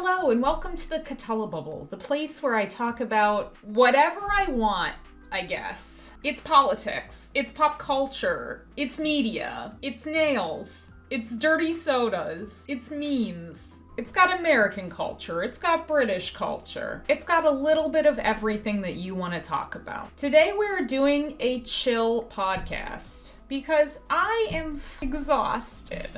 Hello and welcome to the CatullaBubble, the place where I talk about whatever I want, I guess. It's politics, it's pop culture, it's media, it's nails, it's dirty sodas, it's memes. It's got American culture, it's got British culture, it's got a little bit of everything that you want to talk about. Today we're doing a chill podcast because I am exhausted.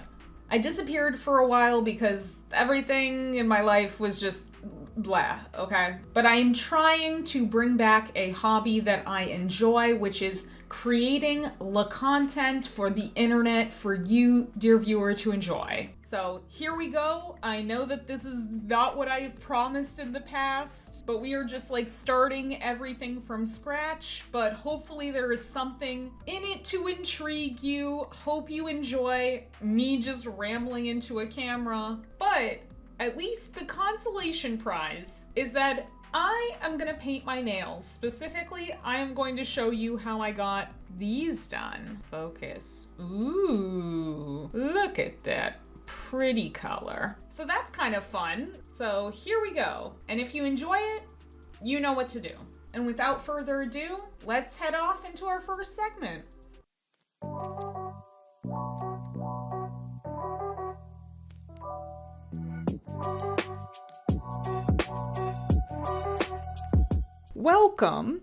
I disappeared for a while because everything in my life was just blah, okay? But I am trying to bring back a hobby that I enjoy, which is creating the content for the internet for you, dear viewer, to enjoy. So here we go. I know that this is not what I've promised in the past, but we are just like starting everything from scratch, but hopefully there is something in it to intrigue you. Hope you enjoy me just rambling into a camera, but at least the consolation prize is that I am gonna paint my nails. Specifically, I am going to show you how I got these done. Focus. Ooh, look at that pretty color. So that's kind of fun. So here we go. And if you enjoy it, you know what to do. And without further ado, let's head off into our first segment. Welcome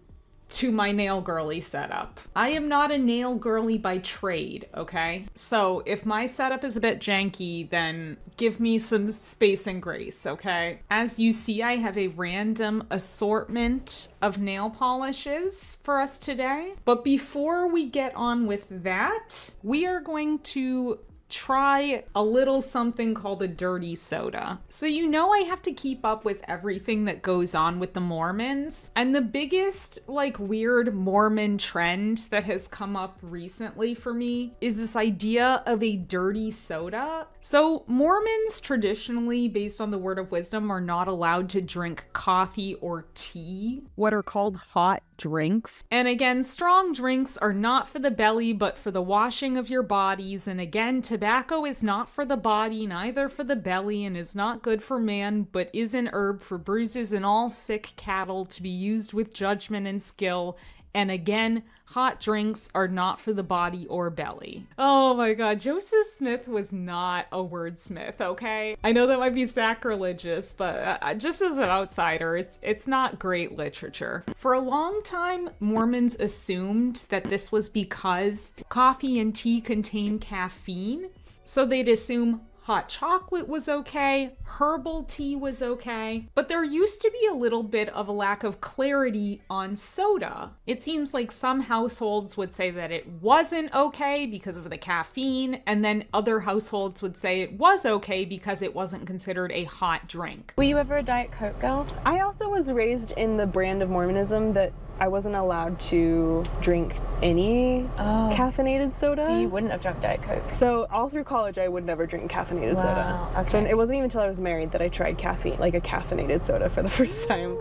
to my nail girly setup. I am not a nail girly by trade, okay? So if my setup is a bit janky, then give me some space and grace, okay? As you see, I have a random assortment of nail polishes for us today. But before we get on with that, we are going to try a little something called a dirty soda. So you know I have to keep up with everything that goes on with the Mormons. And the biggest weird Mormon trend that has come up recently for me is this idea of a dirty soda. So Mormons traditionally, based on the word of wisdom, are not allowed to drink coffee or tea, what are called hot drinks. And again, strong drinks are not for the belly, but for the washing of your bodies. And again, tobacco is not for the body, neither for the belly, and is not good for man, but is an herb for bruises and all sick cattle, to be used with judgment and skill. And again, hot drinks are not for the body or belly. Oh my God, Joseph Smith was not a wordsmith, okay? I know that might be sacrilegious, but just as an outsider, it's not great literature. For a long time, Mormons assumed that this was because coffee and tea contain caffeine, so they'd assume hot chocolate was okay, herbal tea was okay, but there used to be a little bit of a lack of clarity on soda. It seems like some households would say that it wasn't okay because of the caffeine, and then other households would say it was okay because it wasn't considered a hot drink. Were you ever a Diet Coke girl? I also was raised in the brand of Mormonism that I wasn't allowed to drink any caffeinated soda. So you wouldn't have drunk Diet Coke? So all through college, I would never drink caffeinated soda. Okay. So it wasn't even until I was married that I tried caffeine, like a caffeinated soda for the first time.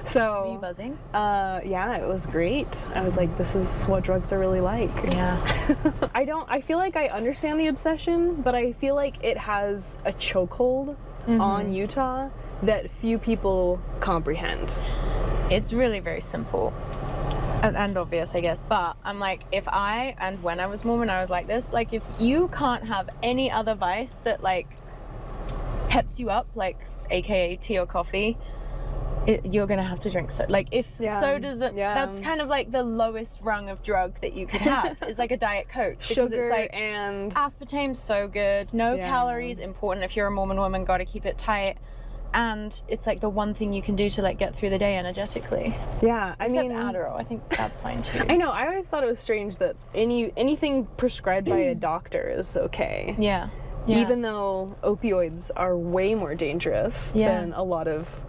So were you buzzing? Yeah, it was great. I was like, this is what drugs are really like. Yeah. I feel like I understand the obsession, but I feel like it has a chokehold on Utah that few people comprehend. It's really very simple and obvious, I guess, but I'm like, when I was Mormon, I was like this, like, if you can't have any other vice that peps you up, aka tea or coffee, you're gonna have to drink soda. Soda's that's kind of like the lowest rung of drug that you could have is like a Diet Coke. Sugar it's and aspartame's so good, no calories, important if you're a Mormon woman, gotta keep it tight. And it's like the one thing you can do to get through the day energetically. Yeah, Except Adderall, I think that's fine too. I know, I always thought it was strange that anything prescribed by a doctor is okay. Yeah. Even though opioids are way more dangerous than a lot of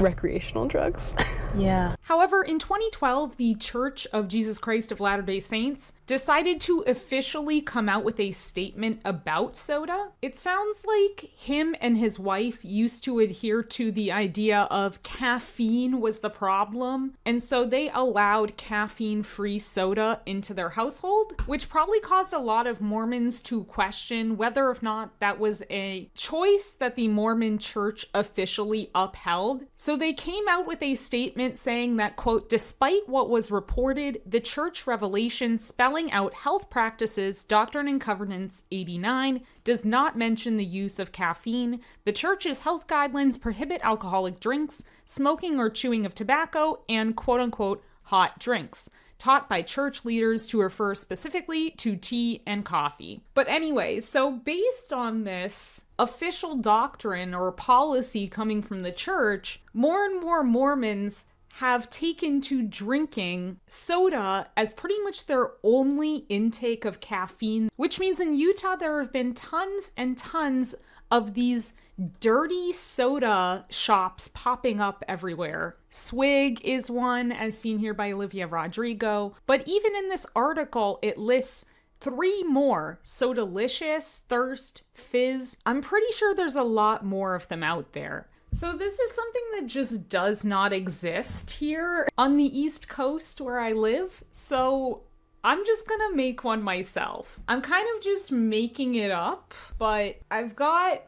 recreational drugs. Yeah. However, in 2012, the Church of Jesus Christ of Latter-day Saints decided to officially come out with a statement about soda. It sounds like him and his wife used to adhere to the idea of caffeine was the problem, and so they allowed caffeine-free soda into their household, which probably caused a lot of Mormons to question whether or not that was a choice that the Mormon Church officially upheld. So they came out with a statement saying that, quote, despite what was reported, the church revelation spelling out health practices, Doctrine and Covenants 89, does not mention the use of caffeine. The church's health guidelines prohibit alcoholic drinks, smoking or chewing of tobacco, and quote unquote hot drinks, taught by church leaders to refer specifically to tea and coffee. But anyway, so based on this official doctrine or policy coming from the church, more and more Mormons have taken to drinking soda as pretty much their only intake of caffeine, which means in Utah there have been tons and tons of these dirty soda shops popping up everywhere. Swig is one, as seen here by Olivia Rodrigo, but even in this article it lists 3 more: Sodalicious, Thirst, Fizz. I'm pretty sure there's a lot more of them out there. So this is something that just does not exist here on the East Coast where I live. So I'm just gonna make one myself. I'm kind of just making it up, but I've got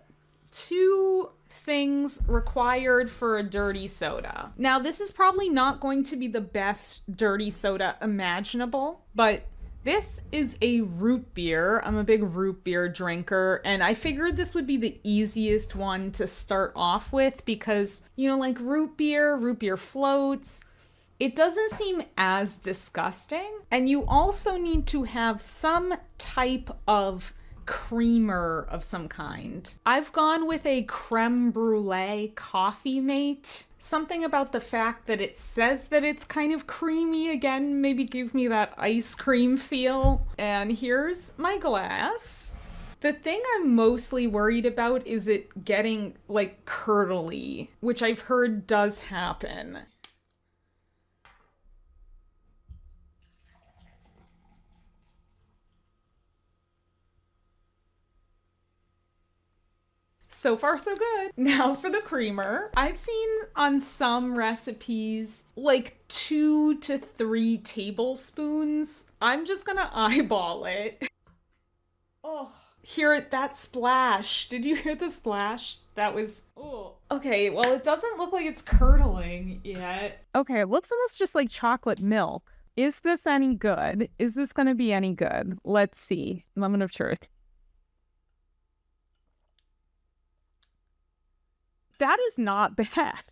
2 things required for a dirty soda. Now, this is probably not going to be the best dirty soda imaginable, but this is a root beer. I'm a big root beer drinker, and I figured this would be the easiest one to start off with because, you know, like root beer floats, it doesn't seem as disgusting. And you also need to have some type of creamer of some kind. I've gone with a creme brulee Coffee Mate. Something about the fact that it says that it's kind of creamy again maybe give me that ice cream feel. And here's my glass. The thing I'm mostly worried about is it getting like curdly, which I've heard does happen. So far, so good. Now for the creamer. I've seen on some recipes like 2 to 3 tablespoons. I'm just gonna eyeball it. Oh, hear it, that splash. Did you hear the splash? That was, oh. Okay, well, it doesn't look like it's curdling yet. Okay, it looks almost just like chocolate milk. Is this any good? Is this gonna be any good? Let's see. Moment of truth. That is not bad.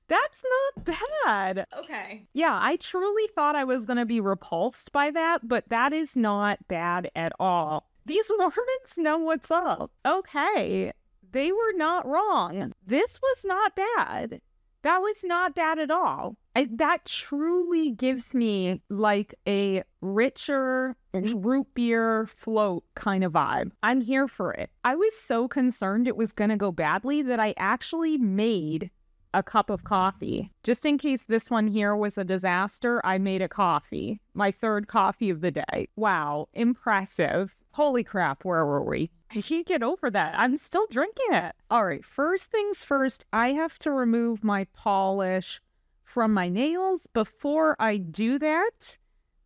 That's not bad. Okay. Yeah, I truly thought I was going to be repulsed by that, but that is not bad at all. These Mormons know what's up. Okay, they were not wrong. This was not bad. That was not bad at all. That truly gives me like a richer root beer float kind of vibe. I'm here for it. I was so concerned it was going to go badly that I actually made a cup of coffee. Just in case this one here was a disaster, I made a coffee. My 3rd coffee of the day. Wow, impressive. Holy crap, where were we? I can't get over that. I'm still drinking it. All right, first things first, I have to remove my polish from my nails. Before I do that,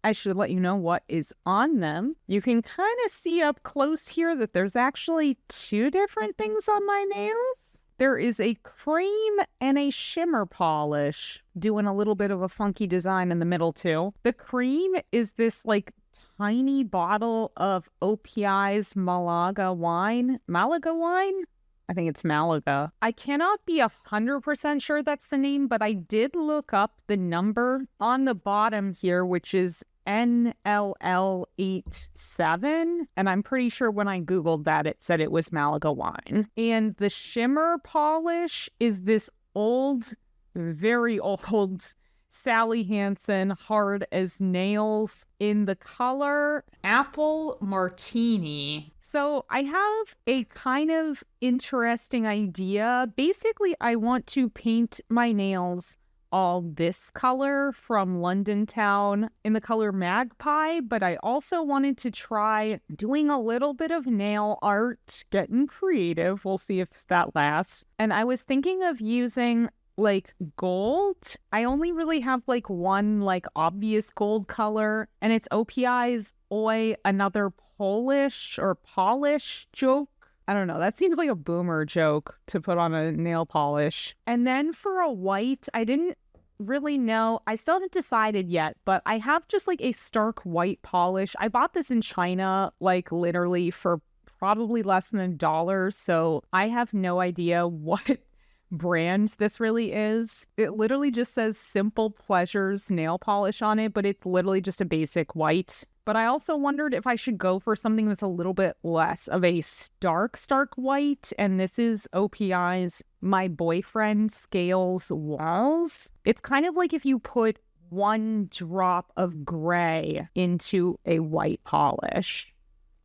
I should let you know what is on them. You can kind of see up close here that there's actually 2 different things on my nails. There is a cream and a shimmer polish, doing a little bit of a funky design in the middle too. The cream is this like tiny bottle of OPI's Malaga wine. Malaga wine? I think it's Malaga. I cannot be 100% sure that's the name, but I did look up the number on the bottom here, which is NLL87, and I'm pretty sure when I googled that it said it was Malaga wine. And the shimmer polish is this old, very old Sally Hansen hard as nails in the color Apple Martini. So I have a kind of interesting idea. Basically, I want to paint my nails all this color from London Town in the color Magpie, but I also wanted to try doing a little bit of nail art, getting creative. We'll see if that lasts. And I was thinking of using like gold. I only really have like one like obvious gold color, and it's OPI's Oi, another Polish or polish joke. I don't know. That seems like a boomer joke to put on a nail polish. And then for a white, I didn't really know. I still haven't decided yet, but I have just like a stark white polish. I bought this in China, like literally for probably less than $1. So I have no idea what brand this really is. It literally just says Simple Pleasures nail polish on it, but it's literally just a basic white. But I also wondered if I should go for something that's a little bit less of a stark white. And this is OPI's My Boyfriend Scales Walls. It's kind of like if you put one drop of gray into a white polish.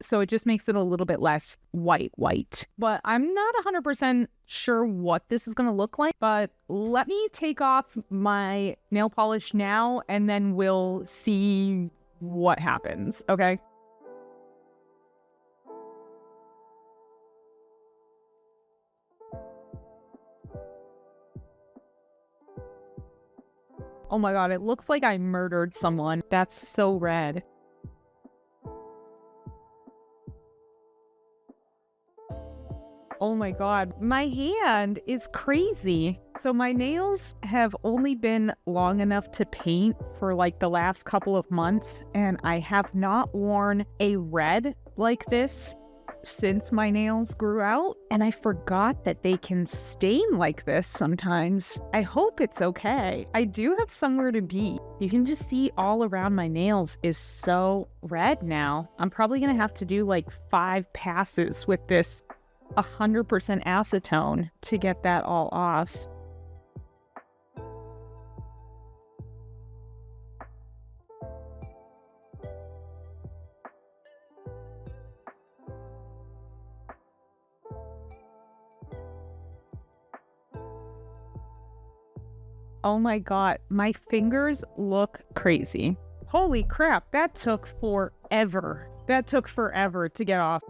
So it just makes it a little bit less white. But I'm not 100% sure what this is going to look like. But let me take off my nail polish now, and then we'll see what happens, okay? Oh my god, it looks like I murdered someone. That's so red. Oh my god, my hand is crazy. So my nails have only been long enough to paint for like the last couple of months, and I have not worn a red like this since my nails grew out, and I forgot that they can stain like this sometimes. I hope it's okay. I do have somewhere to be. You can just see all around my nails is so red now. I'm probably gonna have to do like 5 passes with this 100% acetone to get that all off. Oh my god, my fingers look crazy. Holy crap, that took forever. That took forever to get off.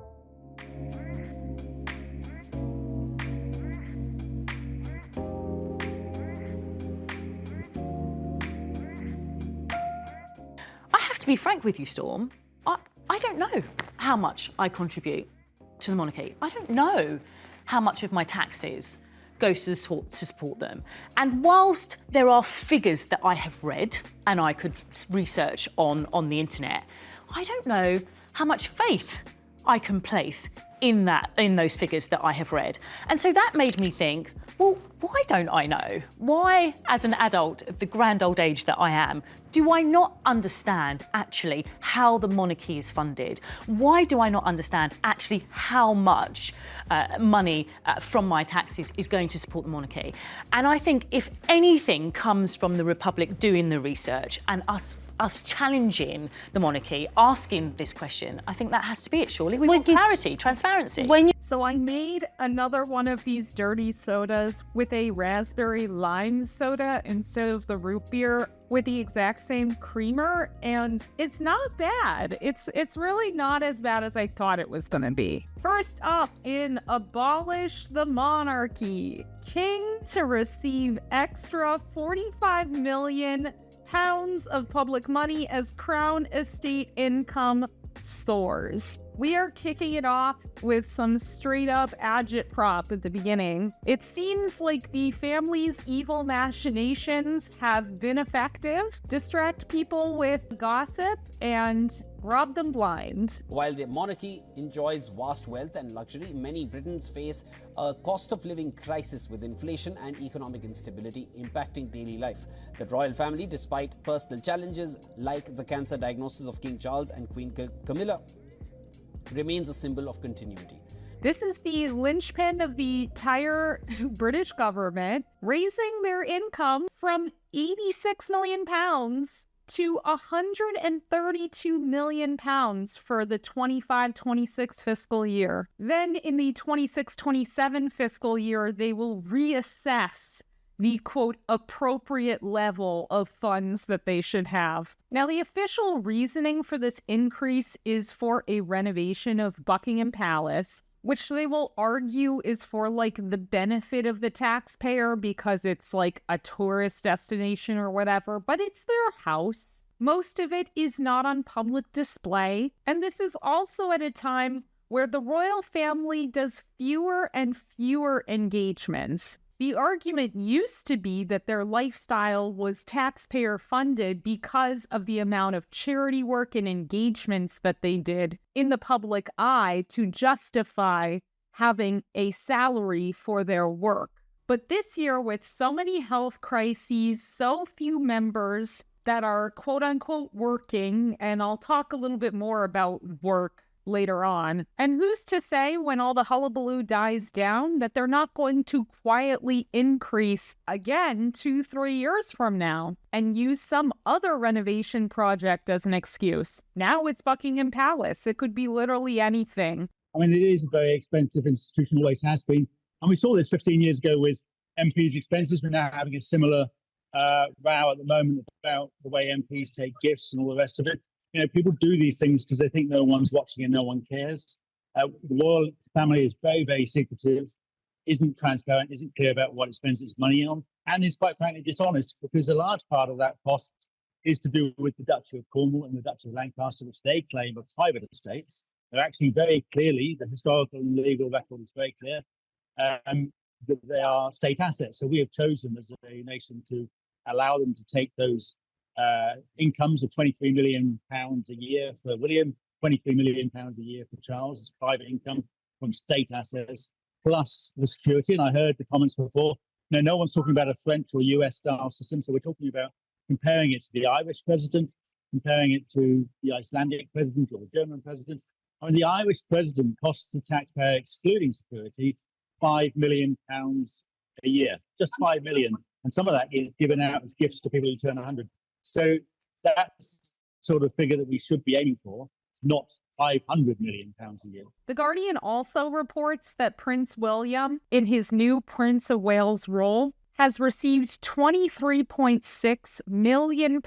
To be frank with you, Storm, I don't know how much I contribute to the monarchy. I don't know how much of my taxes goes to support them. And whilst there are figures that I have read and I could research on the internet, I don't know how much faith I can place in those figures that I have read. And so that made me think, well, why don't I know? Why, as an adult of the grand old age that I am, do I not understand actually how the monarchy is funded? Why do I not understand actually how much money from my taxes is going to support the monarchy? And I think if anything comes from the Republic doing the research and us challenging the monarchy, asking this question, I think that has to be it, surely. We want clarity, transparency. So I made another one of these dirty sodas with a raspberry lime soda instead of the root beer with the exact same creamer, and it's not bad. It's really not as bad as I thought it was gonna be. First up in Abolish the Monarchy, King to receive extra 45 million pounds of public money as Crown estate income soars. We are kicking it off with some straight up agitprop at the beginning. It seems like the family's evil machinations have been effective. Distract people with gossip and rob them blind. While the monarchy enjoys vast wealth and luxury, many Britons face a cost of living crisis with inflation and economic instability impacting daily life. The royal family, despite personal challenges like the cancer diagnosis of King Charles and Queen Camilla, remains a symbol of continuity. This is the linchpin of the entire British government, raising their income from £86 million to £132 million for the 25-26 fiscal year. Then in the 26-27 fiscal year, they will reassess the, quote, appropriate level of funds that they should have. Now, the official reasoning for this increase is for a renovation of Buckingham Palace, which they will argue is for, like, the benefit of the taxpayer because it's, like, a tourist destination or whatever, but it's their house. Most of it is not on public display, and this is also at a time where the royal family does fewer and fewer engagements. The argument used to be that their lifestyle was taxpayer funded because of the amount of charity work and engagements that they did in the public eye to justify having a salary for their work. But this year, with so many health crises, so few members that are quote unquote working, and I'll talk a little bit more about work later on. And who's to say when all the hullabaloo dies down that they're not going to quietly increase again 2-3 years from now and use some other renovation project as an excuse? Now it's Buckingham Palace. It could be literally anything. I mean, it is a very expensive institution, always has been. And we saw this 15 years ago with MPs' expenses. We're now having a similar row at the moment about the way MPs take gifts and all the rest of it. You know, people do these things because they think no one's watching and no one cares. The royal family is very, very secretive, isn't transparent, isn't clear about what it spends its money on, and is quite frankly dishonest because a large part of that cost is to do with the Duchy of Cornwall and the Duchy of Lancaster, which they claim are private estates. They're actually very clearly, the historical and legal record is very clear, that they are state assets. So we have chosen as a nation to allow them to take those incomes of £23 million a year for William, £23 million a year for Charles, as private income from state assets, plus the security. And I heard the comments before, no one's talking about a French or US style system. So we're talking about comparing it to the Irish president, comparing it to the Icelandic president or the German president. I mean, the Irish president costs the taxpayer, excluding security, £5 million a year, just 5 million. And some of that is given out as gifts to people who turn 100. So that's sort of figure that we should be aiming for, not £500 million a year. The Guardian also reports that Prince William, in his new Prince of Wales role, has received £23.6 million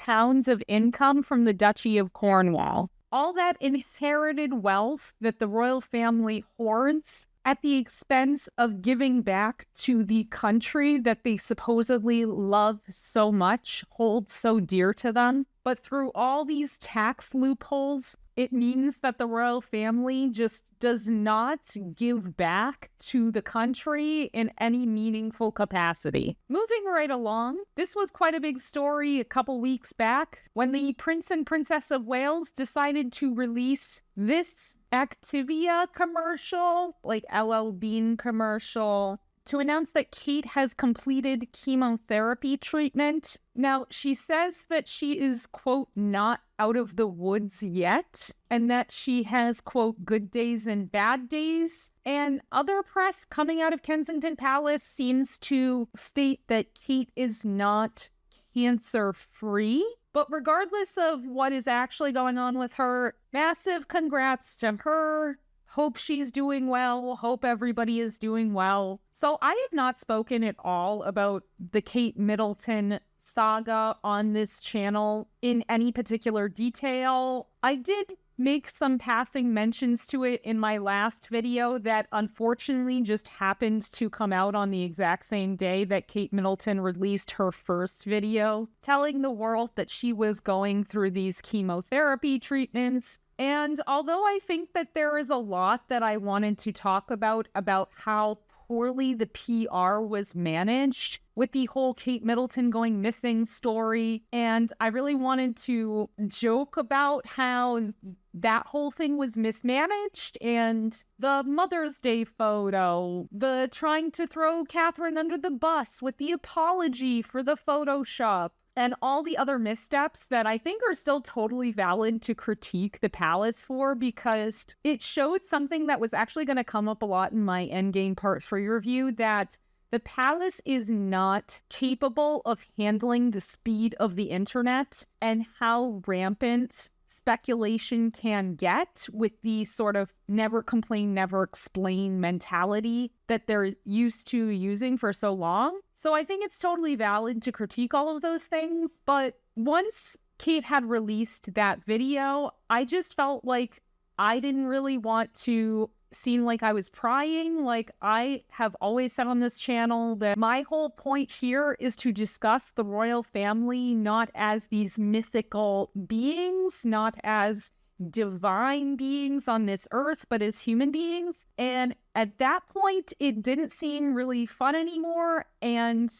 of income from the Duchy of Cornwall. All that inherited wealth that the royal family hoards at the expense of giving back to the country that they supposedly love so much, hold so dear to them. But through all these tax loopholes, it means that the royal family just does not give back to the country in any meaningful capacity. Moving right along, this was quite a big story a couple weeks back when the Prince and Princess of Wales decided to release this Activia commercial, like LL Bean commercial, to announce that Kate has completed chemotherapy treatment. Now, she says that she is, quote, not out of the woods yet, and that she has, quote, good days and bad days. And other press coming out of Kensington Palace seems to state that Kate is not cancer-free. But regardless of what is actually going on with her, massive congrats to her. Hope she's doing well. Hope everybody is doing well. So I have not spoken at all about the Kate Middleton saga on this channel in any particular detail. I did make some passing mentions to it in my last video that unfortunately just happened to come out on the exact same day that Kate Middleton released her first video, telling the world that she was going through these chemotherapy treatments. And although I think that there is a lot that I wanted to talk about how poorly the PR was managed with the whole Kate Middleton going missing story, and I really wanted to joke about how that whole thing was mismanaged, and the Mother's Day photo, the trying to throw Catherine under the bus with the apology for the Photoshop, and all the other missteps that I think are still totally valid to critique the palace for, because it showed something that was actually going to come up a lot in my Endgame Part 3 review, that the palace is not capable of handling the speed of the internet and how rampant speculation can get with the sort of never complain, never explain mentality that they're used to using for so long. So I think it's totally valid to critique all of those things. But once Kate had released that video, I just felt like I didn't really want to seem like I was prying. Like, I have always said on this channel that my whole point here is to discuss the royal family not as these mythical beings, not as divine beings on this earth, but as human beings. And at that point, it didn't seem really fun anymore. And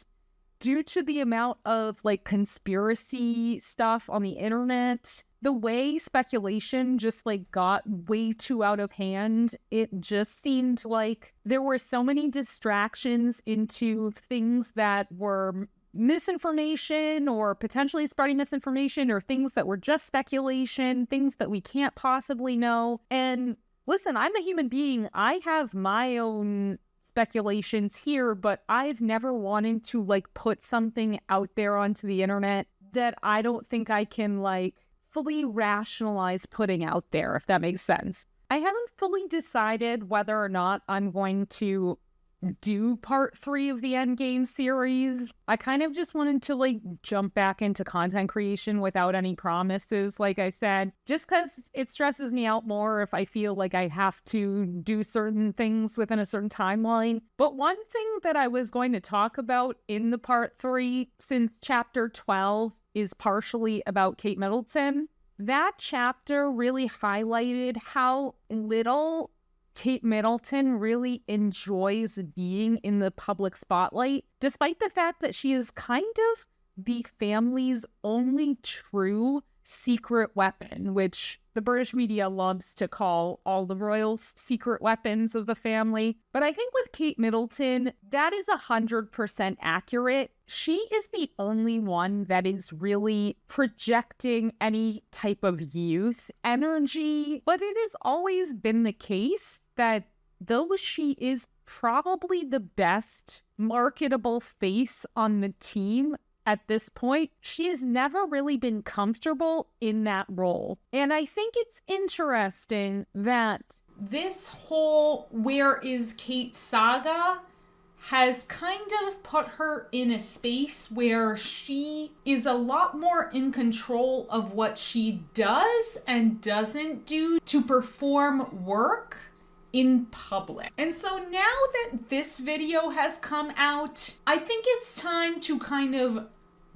due to the amount of like conspiracy stuff on the internet, the way speculation just like got way too out of hand, it just seemed like there were so many distractions into things that were misinformation or potentially spreading misinformation, or things that were just speculation, things that we can't possibly know. And listen, I'm a human being. I have my own speculations here, but I've never wanted to like put something out there onto the internet that I don't think I can like fully rationalize putting out there, if that makes sense. I haven't fully decided whether or not I'm going to do part 3 of the Endgame series. I kind of just wanted to like jump back into content creation without any promises, like I said, just because it stresses me out more if I feel like I have to do certain things within a certain timeline. But one thing that I was going to talk about in the part 3, since chapter 12 is partially about Kate Middleton, that chapter really highlighted how little Kate Middleton really enjoys being in the public spotlight, despite the fact that she is kind of the family's only true secret weapon, which the British media loves to call all the royals secret weapons of the family. But I think with Kate Middleton, that is 100% accurate. She is the only one that is really projecting any type of youth energy. But it has always been the case that though she is probably the best marketable face on the team at this point, she has never really been comfortable in that role. And I think it's interesting that this whole "where is Kate" saga has kind of put her in a space where she is a lot more in control of what she does and doesn't do to perform work in public. And so now that this video has come out, I think it's time to kind of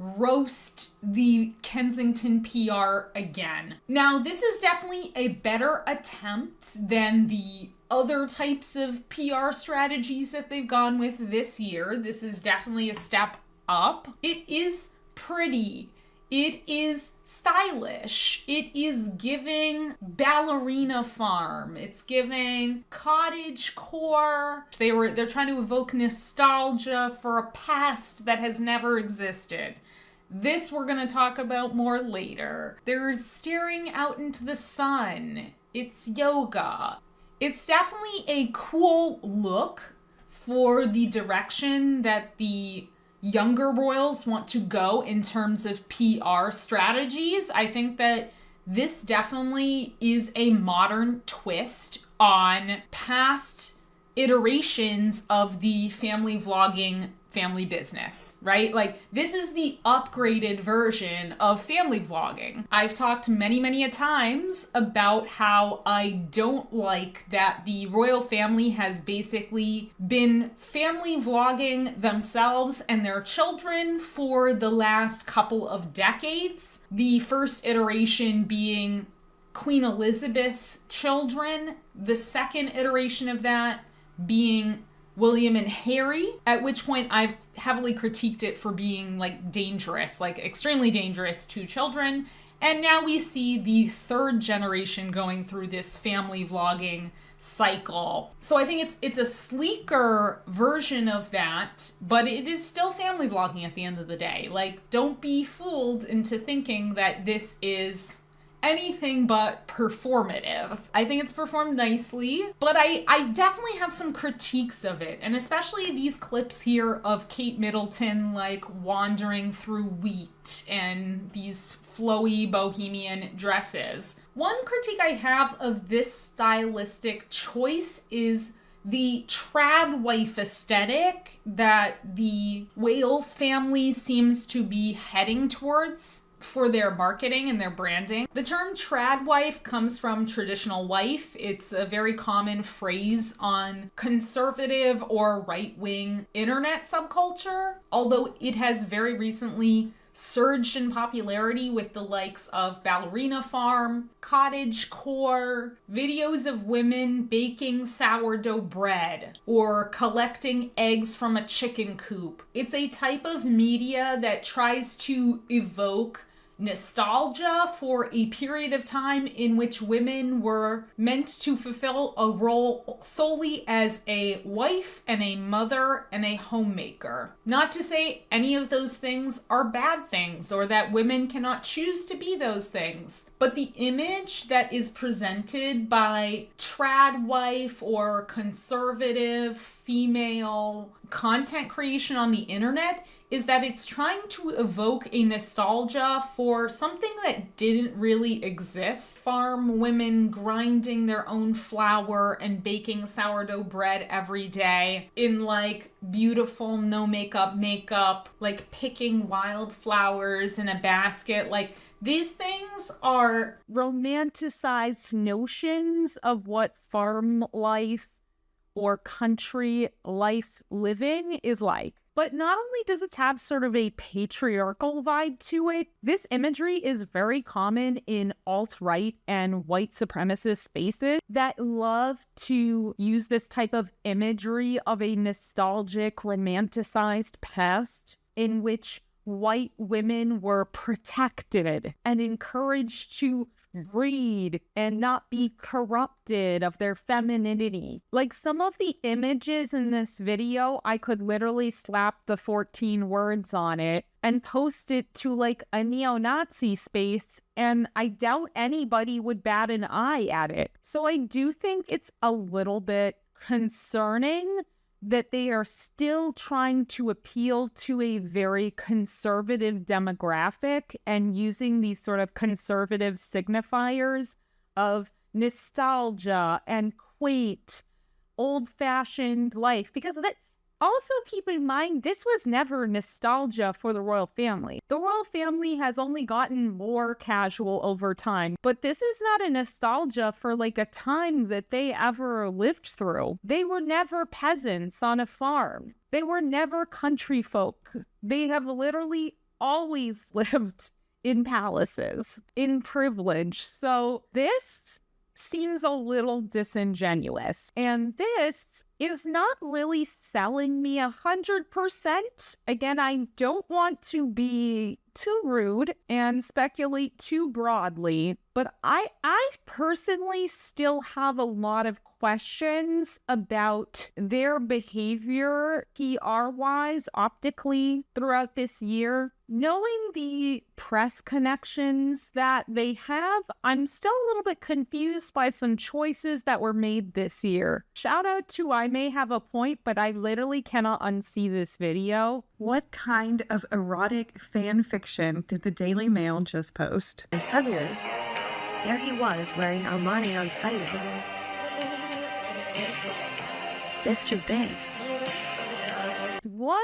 roast the Kensington PR again. Now, this is definitely a better attempt than the other types of PR strategies that they've gone with this year. This is definitely a step up. It is pretty. It is stylish. It is giving ballerina farm. It's giving cottage core. They're trying to evoke nostalgia for a past that has never existed. This we're going to talk about more later. There's staring out into the sun. It's yoga. It's definitely a cool look for the direction that the younger royals want to go in terms of PR strategies. I think that this definitely is a modern twist on past iterations of the family vlogging family business, right? Like, this is the upgraded version of family vlogging. I've talked many a times about how I don't like that the royal family has basically been family vlogging themselves and their children for the last couple of decades. The first iteration being Queen Elizabeth's children, the second iteration of that being William and Harry, at which point I've heavily critiqued it for being like dangerous, like extremely dangerous to children. And now we see the third generation going through this family vlogging cycle. So I think it's a sleeker version of that, but it is still family vlogging at the end of the day. Like, don't be fooled into thinking that this is anything but performative. I think it's performed nicely, but I definitely have some critiques of it, and especially these clips here of Kate Middleton like wandering through wheat and these flowy bohemian dresses. One critique I have of this stylistic choice is the trad wife aesthetic that the Wales family seems to be heading towards for their marketing and their branding. The term trad wife comes from traditional wife. It's a very common phrase on conservative or right-wing internet subculture, although it has very recently surged in popularity with the likes of Ballerina Farm, cottage core, videos of women baking sourdough bread, or collecting eggs from a chicken coop. It's a type of media that tries to evoke nostalgia for a period of time in which women were meant to fulfill a role solely as a wife and a mother and a homemaker. Not to say any of those things are bad things or that women cannot choose to be those things, but the image that is presented by trad wife or conservative female content creation on the internet is that it's trying to evoke a nostalgia for something that didn't really exist. Farm women grinding their own flour and baking sourdough bread every day in like beautiful no makeup, like picking wildflowers in a basket. Like, these things are romanticized notions of what farm life or country life living is like. But not only does it have sort of a patriarchal vibe to it, this imagery is very common in alt-right and white supremacist spaces that love to use this type of imagery of a nostalgic, romanticized past in which white women were protected and encouraged to breed and not be corrupted of their femininity. Like, some of the images in this video, I could literally slap the 14 words on it and post it to like a neo-Nazi space, and I doubt anybody would bat an eye at it. So I do think it's a little bit concerning that they are still trying to appeal to a very conservative demographic and using these sort of conservative signifiers of nostalgia and quaint, old-fashioned life. Because that, also keep in mind, this was never nostalgia for the royal family. The royal family has only gotten more casual over time, but this is not a nostalgia for like a time that they ever lived through. They were never peasants on a farm. They were never country folk. They have literally always lived in palaces, in privilege. So this seems a little disingenuous. And this is not really selling me 100%. Again, I don't want to be too rude and speculate too broadly, but I personally still have a lot of questions about their behavior PR-wise, optically, throughout this year. Knowing the press connections that they have, I'm still a little bit confused by some choices that were made this year. Shout out to I may have a point, but I literally cannot unsee this video. What kind of erotic fan fiction did the Daily Mail just post? And suddenly, there he was wearing Armani on Sunday. This too big. What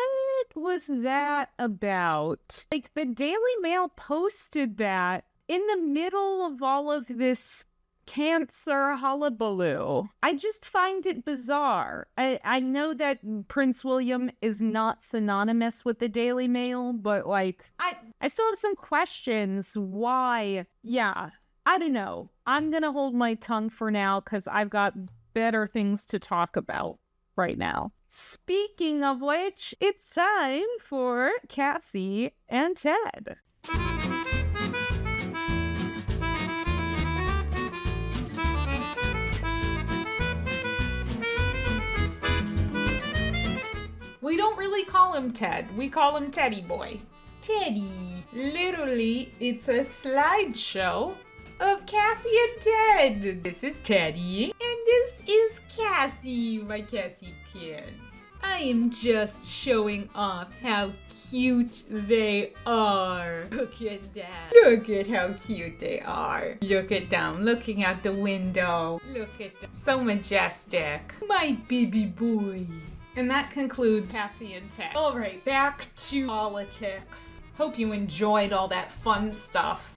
was that about? Like, the Daily Mail posted that in the middle of all of this cancer hullabaloo. I just find it bizarre. I know that Prince William is not synonymous with the Daily Mail, but like, I still have some questions. Why? Yeah, I don't know. I'm gonna hold my tongue for now because I've got better things to talk about right now. Speaking of which, it's time for Cassie and Ted. We don't really call him Ted. We call him Teddy Boy. Teddy. Literally, it's a slideshow of Cassie and Ted. This is Teddy. And this is Cassie, my Cassie kids. I am just showing off how cute they are. Look at that. Look at how cute they are. Look at them looking out the window. Look at them. So majestic. My baby boy. And that concludes Cassie and Ted. All right, back to politics. Hope you enjoyed all that fun stuff.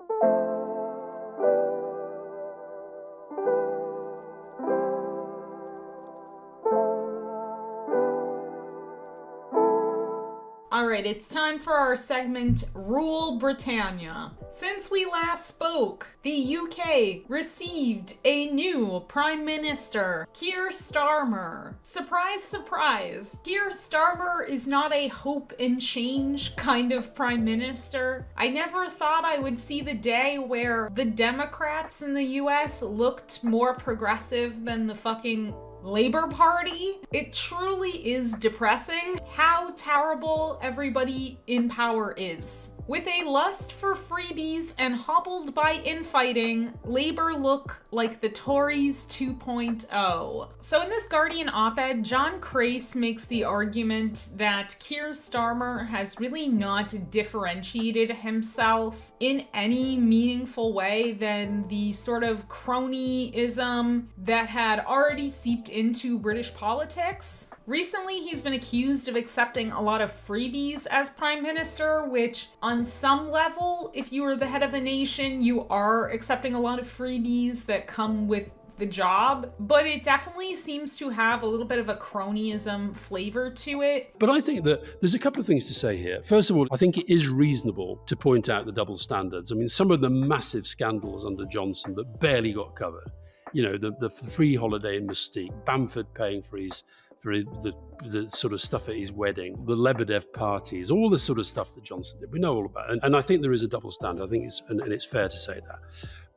Alright, it's time for our segment, Rule Britannia. Since we last spoke, the UK received a new Prime Minister, Keir Starmer. Surprise, surprise, Keir Starmer is not a hope and change kind of Prime Minister. I never thought I would see the day where the Democrats in the US looked more progressive than the fucking Labor Party. It truly is depressing how terrible everybody in power is. With a lust for freebies and hobbled by infighting, Labour look like the Tories 2.0. So in this Guardian op-ed, John Crace makes the argument that Keir Starmer has really not differentiated himself in any meaningful way than the sort of cronyism that had already seeped into British politics. Recently, he's been accused of accepting a lot of freebies as Prime Minister, which on some level, if you are the head of a nation, you are accepting a lot of freebies that come with the job, but it definitely seems to have a little bit of a cronyism flavor to it. But I think that there's a couple of things to say here. First of all, I think it is reasonable to point out the double standards. I mean, some of the massive scandals under Johnson that barely got covered, you know, the free holiday in Mystique, Bamford paying for the sort of stuff at his wedding, the Lebedev parties, all the sort of stuff that Johnson did. We know all about it. And I think there is a double standard. I think it's fair to say that.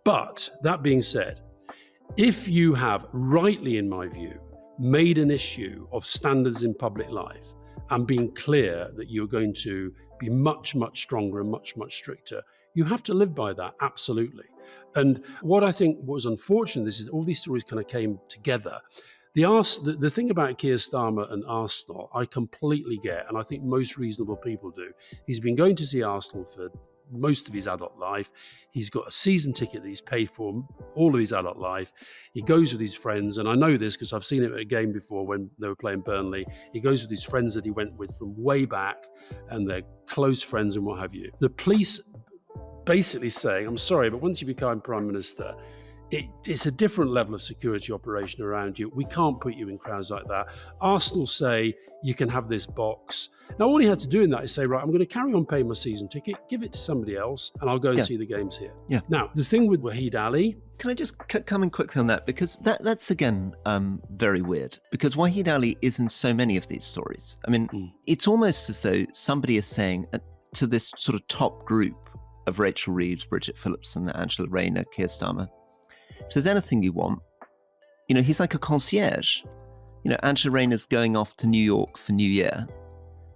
But that being said, if you have, rightly in my view, made an issue of standards in public life and being clear that you're going to be much, much stronger and much, much stricter, you have to live by that, absolutely. And what I think was unfortunate, this is all these stories kind of came together. The thing about Keir Starmer and Arsenal, I completely get, and I think most reasonable people do. He's been going to see Arsenal for most of his adult life. He's got a season ticket that he's paid for all of his adult life. He goes with his friends, and I know this because I've seen him at a game before when they were playing Burnley. He goes with his friends that he went with from way back, and they're close friends and what have you. The police basically saying, I'm sorry, but once you become Prime Minister, it's a different level of security operation around you. We can't put you in crowds like that. Arsenal say you can have this box. Now, all he had to do in that is say, right, I'm going to carry on paying my season ticket, give it to somebody else, and I'll go and see the games here. Yeah. Now, the thing with Wahid Ali... Can I just come in quickly on that? Because that's again, very weird. Because Wahid Ali is in so many of these stories. I mean, it's almost as though somebody is saying to this sort of top group of Rachel Reeves, Bridget Phillipson, Angela Rayner, Keir Starmer, if there's anything you want, you know, he's like a concierge. You know, Angela Rayner's going off to New York for New Year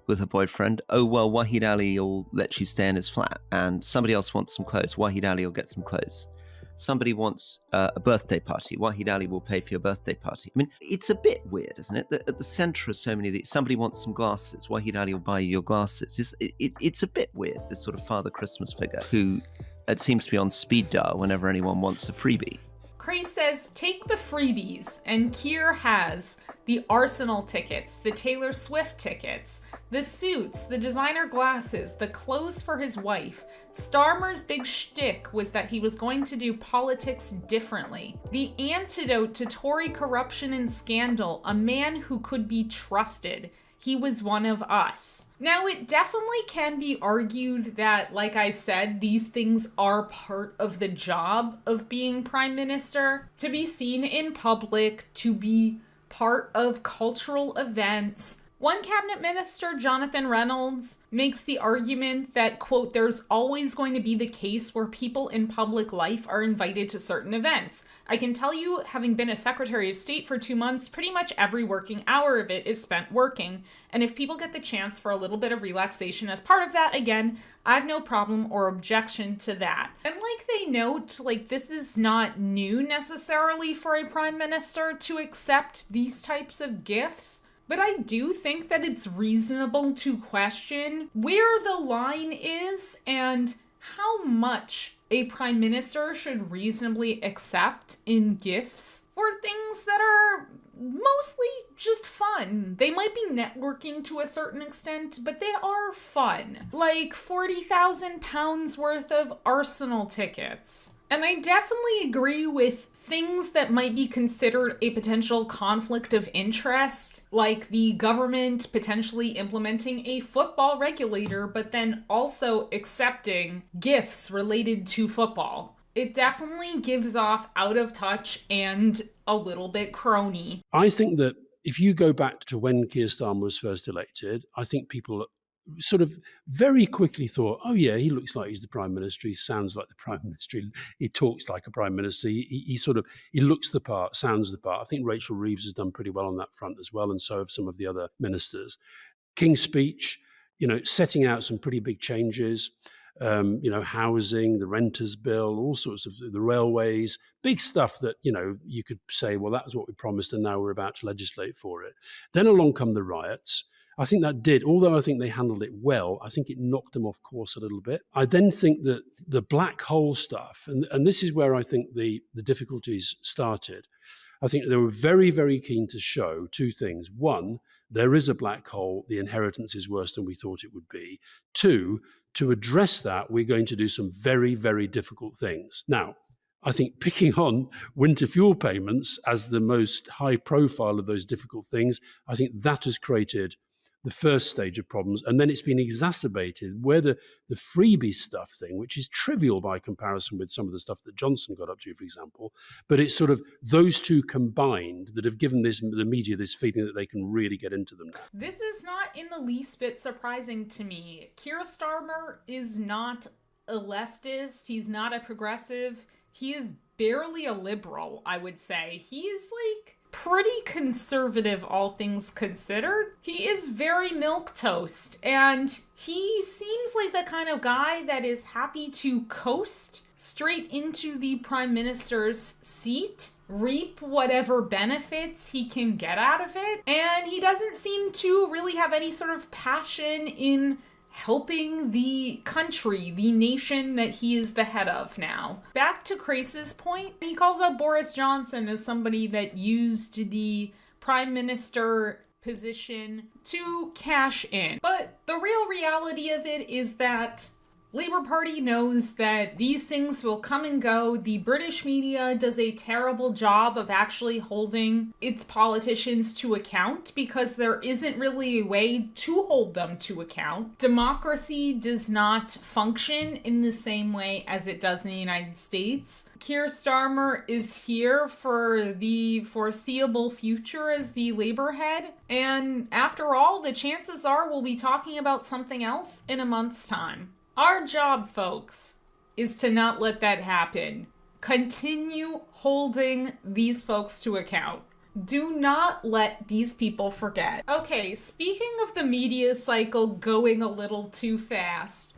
with her boyfriend. Oh, well, Wahid Ali will let you stay in his flat. And somebody else wants some clothes. Wahid Ali will get some clothes. Somebody wants a birthday party. Wahid Ali will pay for your birthday party. I mean, it's a bit weird, isn't it? That at the center of so many of these, somebody wants some glasses. Wahid Ali will buy you your glasses. It's a bit weird, this sort of Father Christmas figure who it seems to be on speed dial whenever anyone wants a freebie. Craze says, take the freebies, and Keir has the Arsenal tickets, the Taylor Swift tickets, the suits, the designer glasses, the clothes for his wife. Starmer's big shtick was that he was going to do politics differently. The antidote to Tory corruption and scandal, a man who could be trusted. He was one of us. Now, it definitely can be argued that, like I said, these things are part of the job of being Prime Minister. To be seen in public, to be part of cultural events, One cabinet minister, Jonathan Reynolds, makes the argument that, quote, there's always going to be the case where people in public life are invited to certain events. I can tell you, having been a Secretary of State for 2 months, pretty much every working hour of it is spent working. And if people get the chance for a little bit of relaxation as part of that, again, I have no problem or objection to that. And like they note, like this is not new necessarily for a prime minister to accept these types of gifts. But I do think that it's reasonable to question where the line is and how much a prime minister should reasonably accept in gifts for things that are mostly just fun. They might be networking to a certain extent, but they are fun. Like 40,000 pounds worth of Arsenal tickets. And I definitely agree with things that might be considered a potential conflict of interest, like the government potentially implementing a football regulator, but then also accepting gifts related to football. It definitely gives off out of touch and a little bit crony. I think that if you go back to when Keir Starmer was first elected, I think people sort of very quickly thought, oh yeah, he looks like he's the prime minister. He sounds like the prime minister. He talks like a prime minister. He looks the part, sounds the part. I think Rachel Reeves has done pretty well on that front as well, and so have some of the other ministers. King's speech, setting out some pretty big changes. Housing, the renters bill, all sorts of the railways, big stuff that, you could say, well, that's what we promised and now we're about to legislate for it. Then along come the riots. I think that did, although I think they handled it well, I think it knocked them off course a little bit. I then think that the black hole stuff, and this is where I think the difficulties started. I think they were very, very keen to show two things. One, there is a black hole. The inheritance is worse than we thought it would be. Two, to address that, we're going to do some very, very difficult things. Now, I think picking on winter fuel payments as the most high profile of those difficult things, I think that has created the first stage of problems. And then it's been exacerbated where the freebie stuff thing, which is trivial by comparison with some of the stuff that Johnson got up to, for example. But it's sort of those two combined that have given the media this feeling that they can really get into them now. This is not in the least bit surprising to me. Keir Starmer is not a leftist. He's not a progressive. He is barely a liberal, I would say. He is pretty conservative, all things considered. He is very milquetoast, and he seems like the kind of guy that is happy to coast straight into the prime minister's seat, reap whatever benefits he can get out of it, and he doesn't seem to really have any sort of passion in helping the country, the nation that he is the head of now. Back to Crace's point, he calls out Boris Johnson as somebody that used the prime minister position to cash in. But the real reality of it is that Labour Party knows that these things will come and go. The British media does a terrible job of actually holding its politicians to account because there isn't really a way to hold them to account. Democracy does not function in the same way as it does in the United States. Keir Starmer is here for the foreseeable future as the Labour head. And after all, the chances are we'll be talking about something else in a month's time. Our job, folks, is to not let that happen. Continue holding these folks to account. Do not let these people forget. Okay, speaking of the media cycle going a little too fast.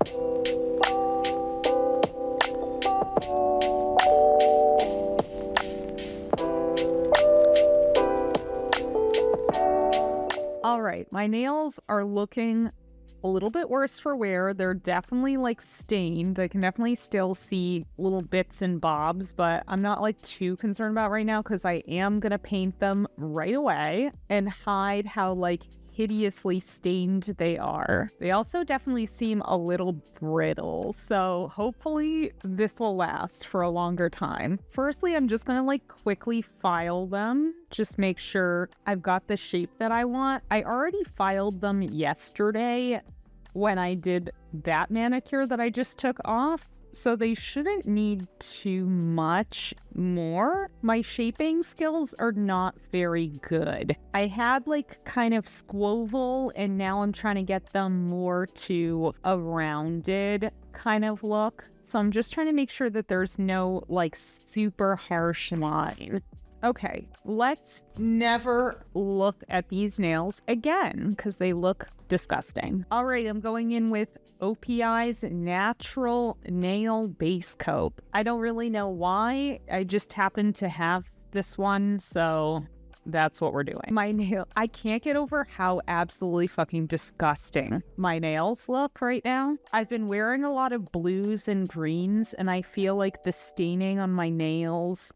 All right, my nails are looking a little bit worse for wear. They're definitely stained. I can definitely still see little bits and bobs, but I'm not too concerned about right now because I am gonna paint them right away and hide how hideously stained they are. They also definitely seem a little brittle, so hopefully this will last for a longer time. Firstly, I'm just gonna quickly file them, just make sure I've got the shape that I want. I already filed them yesterday when I did that manicure that I just took off, so they shouldn't need too much more. My shaping skills are not very good. I had like kind of squoval, and now I'm trying to get them more to a rounded kind of look. So I'm just trying to make sure that there's no like super harsh line. Okay, let's never look at these nails again because they look disgusting. All right, I'm going in with OPI's Natural Nail Base Coat. I don't really know why. I just happen to have this one, so that's what we're doing. My nail, I can't get over how absolutely fucking disgusting my nails look right now. I've been wearing a lot of blues and greens, and I feel like the staining on my nails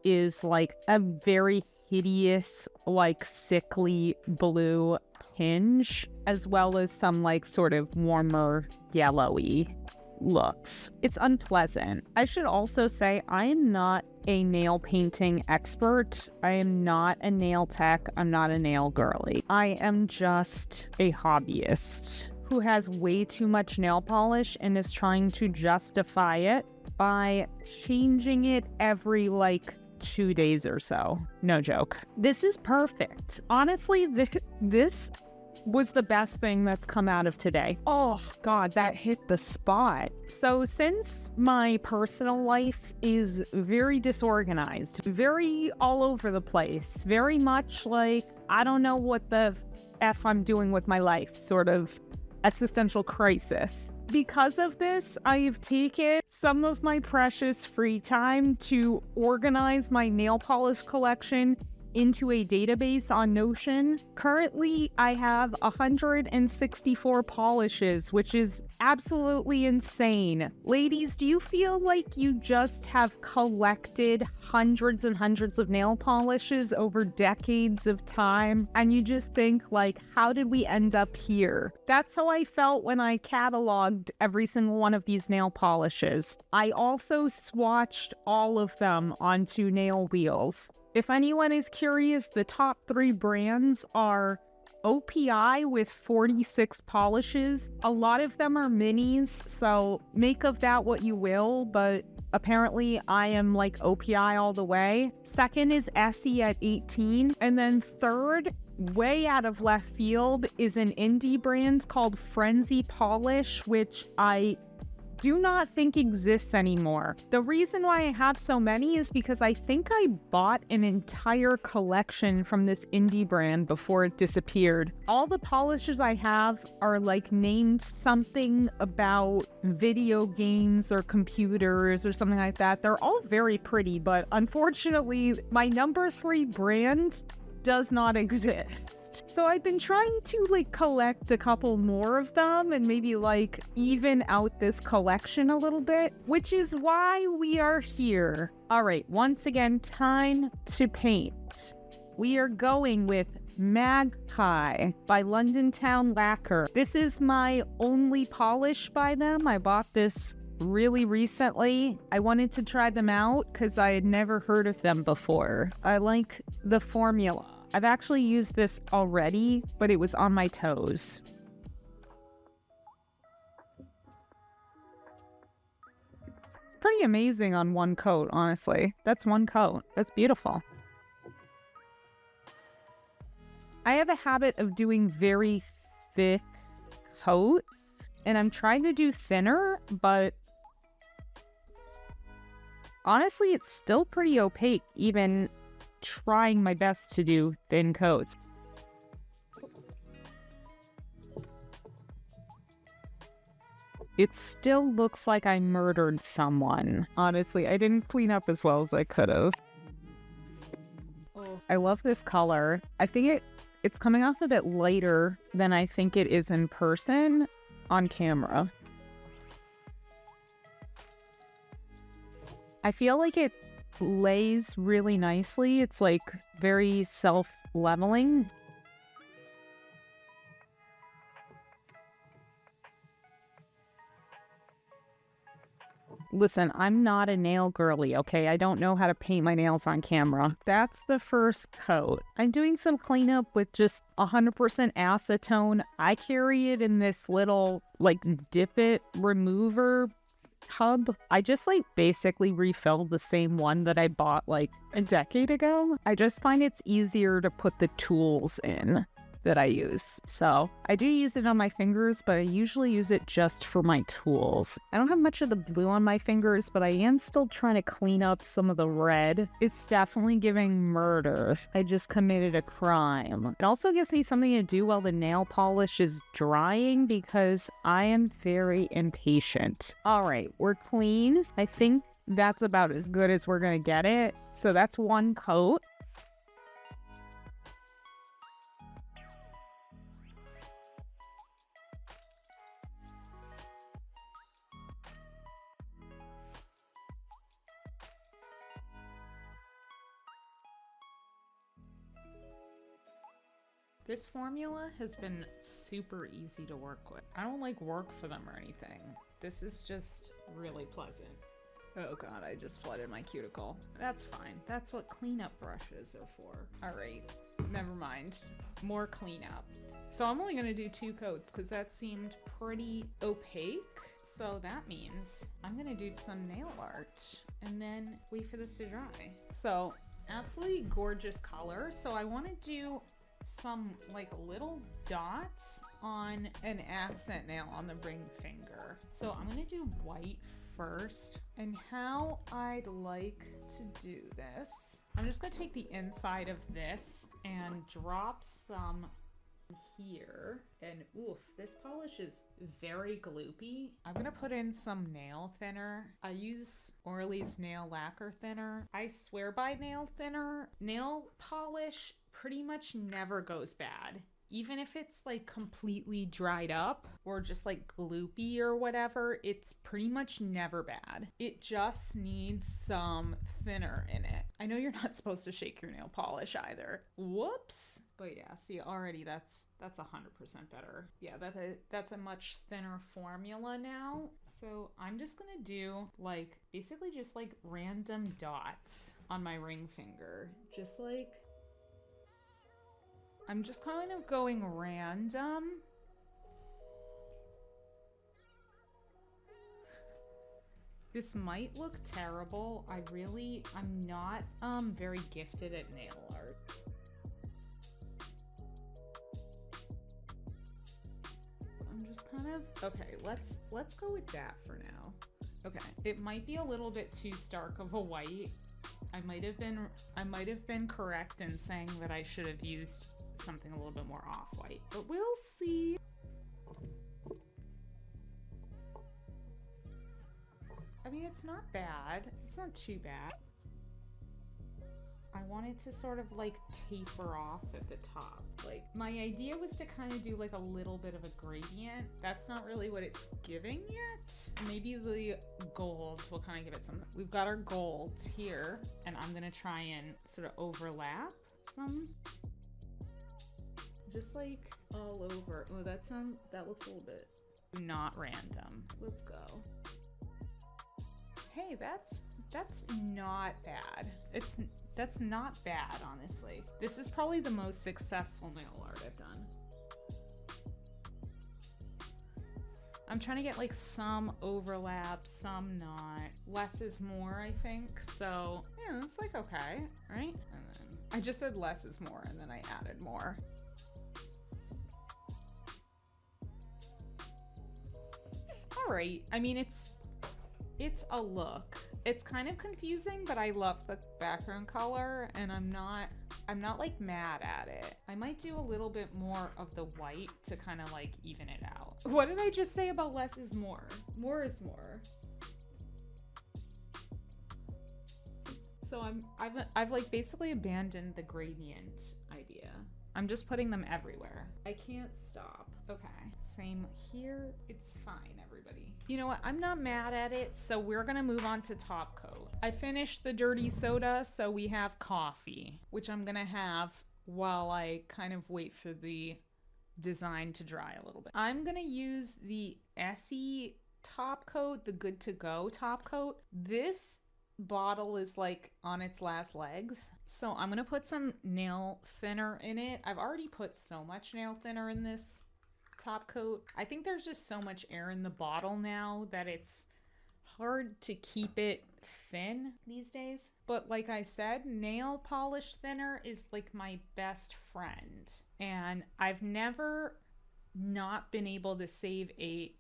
is like a very hideous, like sickly blue tinge, as well as some like sort of warmer yellowy looks. It's unpleasant. I should also say I am not a nail painting expert. I am not a nail tech. I'm not a nail girly. I am just a hobbyist who has way too much nail polish and is trying to justify it by changing it every like 2 days or so. No joke. This is perfect. Honestly, this was the best thing that's come out of today. Oh God, that hit the spot. So since my personal life is very disorganized, very all over the place, very much like I don't know what the F I'm doing with my life, sort of existential crisis. Because of this, I've taken some of my precious free time to organize my nail polish collection into a database on Notion. Currently, I have 164 polishes, which is absolutely insane. Ladies, do you feel like you just have collected hundreds and hundreds of nail polishes over decades of time, and you just think like, how did we end up here? That's how I felt when I cataloged every single one of these nail polishes. I also swatched all of them onto nail wheels. If anyone is curious, the top 3 brands are OPI with 46 polishes. A lot of them are minis, so make of that what you will, but apparently I am like OPI all the way. Second is Essie at 18. And then third, way out of left field, is an indie brand called Frenzy Polish, which I do not think exists anymore. The reason why I have so many is because I think I bought an entire collection from this indie brand before it disappeared. All the polishes I have are like named something about video games or computers or something like that. They're all very pretty, but unfortunately, my number 3 brand does not exist. So I've been trying to like collect a couple more of them and maybe like even out this collection a little bit, which is why we are here. All right, once again, time to paint. We are going with Magpie by London Town Lacquer. This is my only polish by them. I bought this really recently. I wanted to try them out because I had never heard of them before. I like the formula. I've actually used this already, but it was on my toes. It's pretty amazing on one coat, honestly. That's one coat. That's beautiful. I have a habit of doing very thick coats, and I'm trying to do thinner, but honestly, it's still pretty opaque, even trying my best to do thin coats. It still looks like I murdered someone. Honestly, I didn't clean up as well as I could have. I love this color. I think it's coming off a bit lighter than I think it is in person on camera. I feel like it lays really nicely. It's like very self-leveling. Listen, I'm not a nail girly, okay? I don't know how to paint my nails on camera. That's the first coat. I'm doing some cleanup with just 100% acetone. I carry it in this little, like, dip it remover tub. I just like basically refilled the same one that I bought like a decade ago. I just find it's easier to put the tools in that I use. So I do use it on my fingers, but I usually use it just for my tools. I don't have much of the blue on my fingers, but I am still trying to clean up some of the red. It's definitely giving murder. I just committed a crime. It also gives me something to do while the nail polish is drying because I am very impatient. All right, we're clean. I think that's about as good as we're gonna get it. So that's one coat. This formula has been super easy to work with. I don't like work for them or anything. This is just really pleasant. Oh god, I just flooded my cuticle. That's fine. That's what cleanup brushes are for. All right, never mind. More cleanup. So I'm only gonna do 2 coats because that seemed pretty opaque. So that means I'm gonna do some nail art and then wait for this to dry. So absolutely gorgeous color. So I wanna do some like little dots on an accent nail on the ring finger. So I'm gonna do white first, and how I'd like to do this, I'm just gonna take the inside of this and drop some here. And oof, this polish is very gloopy. I'm gonna put in some nail thinner. I use Orly's nail lacquer thinner. I swear by nail thinner. Nail polish pretty much never goes bad. Even if it's like completely dried up or just like gloopy or whatever, it's pretty much never bad. It just needs some thinner in it. I know you're not supposed to shake your nail polish either. Whoops. But yeah, see, already that's 100% better. Yeah, that's a much thinner formula now. So I'm just gonna do like basically just like random dots on my ring finger. Just like, I'm just kind of going random. This might look terrible. I'm not very gifted at nail art. I'm just kind of, okay, let's go with that for now. Okay, it might be a little bit too stark of a white. I might have been correct in saying that I should have used something a little bit more off-white, but we'll see. I mean, it's not bad. It's not too bad. I wanted to sort of like taper off at the top. Like, my idea was to kind of do like a little bit of a gradient. That's not really what it's giving yet. Maybe the gold will kind of give it something. We've got our golds here, and I'm gonna try and sort of overlap some. Just like all over. Oh, that looks a little bit not random. Let's go. Hey, that's not bad. That's not bad, honestly. This is probably the most successful nail art I've done. I'm trying to get like some overlap, some not. Less is more, I think. So yeah, it's like okay, right? And then I just said less is more, and then I added more. All right. I mean, it's a look. It's kind of confusing, but I love the background color, and I'm not like mad at it. I might do a little bit more of the white to kind of like even it out. What did I just say about less is more? More is more. So I've like basically abandoned the gradient idea. I'm just putting them everywhere. I can't stop. Okay, same here. It's fine, everybody. You know what? I'm not mad at it, so we're gonna move on to top coat. I finished the dirty soda, so we have coffee, which I'm gonna have while I kind of wait for the design to dry a little bit. I'm gonna use the Essie top coat, the Good to Go top coat. This bottle is like on its last legs, so I'm gonna put some nail thinner in it. I've already put so much nail thinner in this top coat. I think there's just so much air in the bottle now that it's hard to keep it thin these days. But like I said, nail polish thinner is like my best friend. And I've never not been able to save a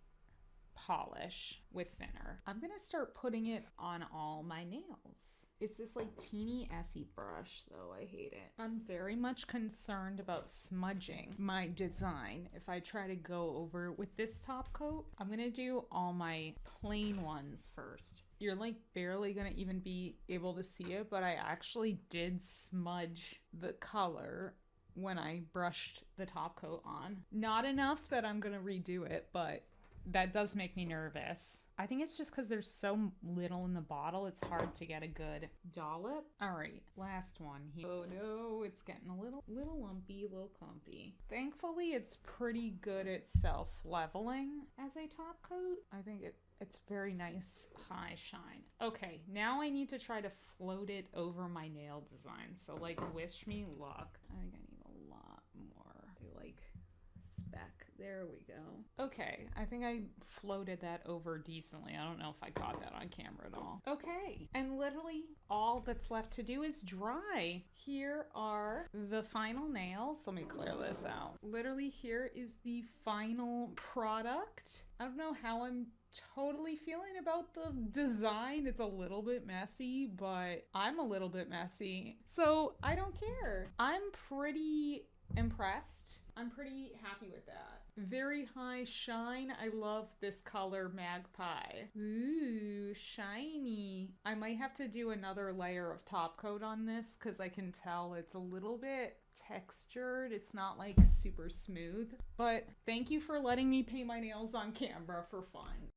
polish with thinner. I'm gonna start putting it on all my nails. It's this like teeny Essie brush though. I hate it. I'm very much concerned about smudging my design if I try to go over with this top coat. I'm gonna do all my plain ones first. You're like barely gonna even be able to see it, but I actually did smudge the color when I brushed the top coat on. Not enough that I'm gonna redo it, but that does make me nervous. I think it's just because there's so little in the bottle, it's hard to get a good dollop. All right, last one here. Oh no, it's getting a little lumpy, a little clumpy. Thankfully, it's pretty good at self-leveling as a top coat. I think it's very nice high shine. Okay, now I need to try to float it over my nail design. So like, wish me luck. I think I need a lot more. Like, speck. There we go. Okay, I think I floated that over decently. I don't know if I caught that on camera at all. Okay, and literally all that's left to do is dry. Here are the final nails. Let me clear this out. Literally, here is the final product. I don't know how I'm totally feeling about the design. It's a little bit messy, but I'm a little bit messy, so I don't care. I'm pretty impressed. I'm pretty happy with that. Very high shine. I love this color magpie. Ooh, shiny. I might have to do another layer of top coat on this because I can tell it's a little bit textured. It's not like super smooth, but thank you for letting me paint my nails on camera for fun.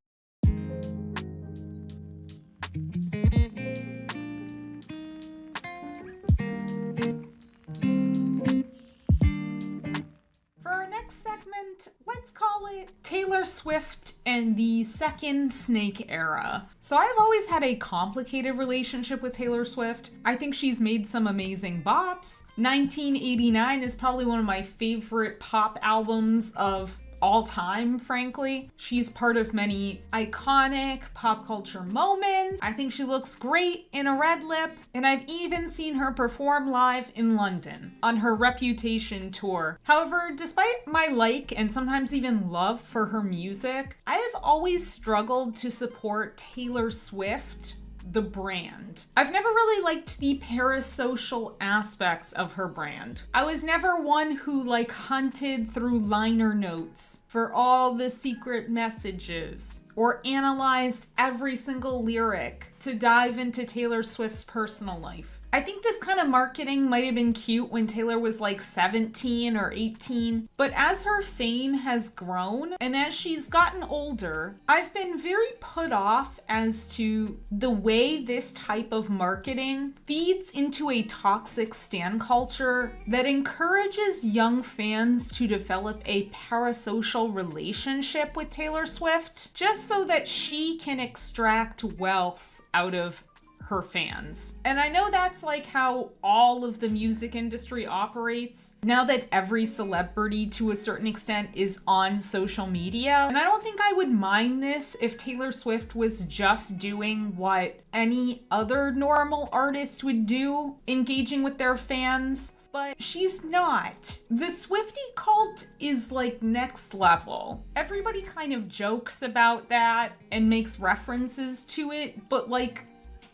Segment, let's call it Taylor Swift and the second snake era. So I've always had a complicated relationship with Taylor Swift. I think she's made some amazing bops. 1989 is probably one of my favorite pop albums of all time, frankly. She's part of many iconic pop culture moments. I think she looks great in a red lip, and I've even seen her perform live in London on her Reputation tour. However, despite my like and sometimes even love for her music, I have always struggled to support Taylor Swift, the brand. I've never really liked the parasocial aspects of her brand. I was never one who hunted through liner notes for all the secret messages or analyzed every single lyric to dive into Taylor Swift's personal life. I think this kind of marketing might have been cute when Taylor was 17 or 18, but as her fame has grown and as she's gotten older, I've been very put off as to the way this type of marketing feeds into a toxic stan culture that encourages young fans to develop a parasocial relationship with Taylor Swift just so that she can extract wealth out of her fans. And I know that's how all of the music industry operates now that every celebrity to a certain extent is on social media. And I don't think I would mind this if Taylor Swift was just doing what any other normal artist would do, engaging with their fans. But she's not. The Swiftie cult is next level. Everybody kind of jokes about that and makes references to it, but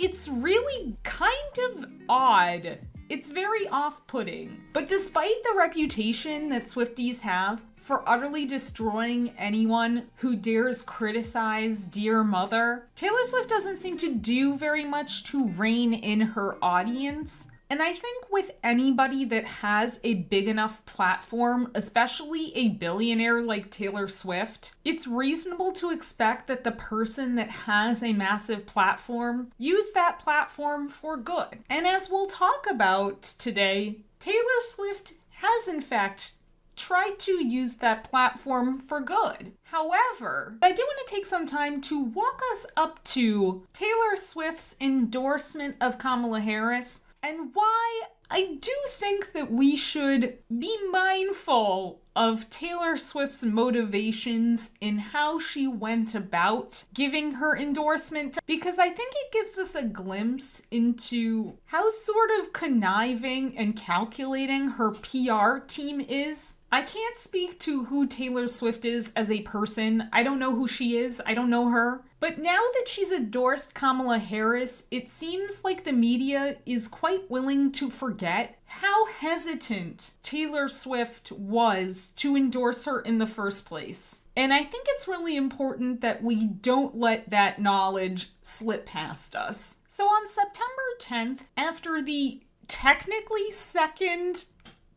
it's really kind of odd. It's very off-putting. But despite the reputation that Swifties have for utterly destroying anyone who dares criticize Dear Mother, Taylor Swift doesn't seem to do very much to rein in her audience. And I think with anybody that has a big enough platform, especially a billionaire like Taylor Swift, it's reasonable to expect that the person that has a massive platform use that platform for good. And as we'll talk about today, Taylor Swift has in fact tried to use that platform for good. However, I do want to take some time to walk us up to Taylor Swift's endorsement of Kamala Harris and why I do think that we should be mindful of Taylor Swift's motivations in how she went about giving her endorsement, because I think it gives us a glimpse into how sort of conniving and calculating her PR team is. I can't speak to who Taylor Swift is as a person. I don't know who she is. I don't know her. But now that she's endorsed Kamala Harris, it seems like the media is quite willing to forget how hesitant Taylor Swift was to endorse her in the first place. And I think it's really important that we don't let that knowledge slip past us. So on September 10th, after the technically second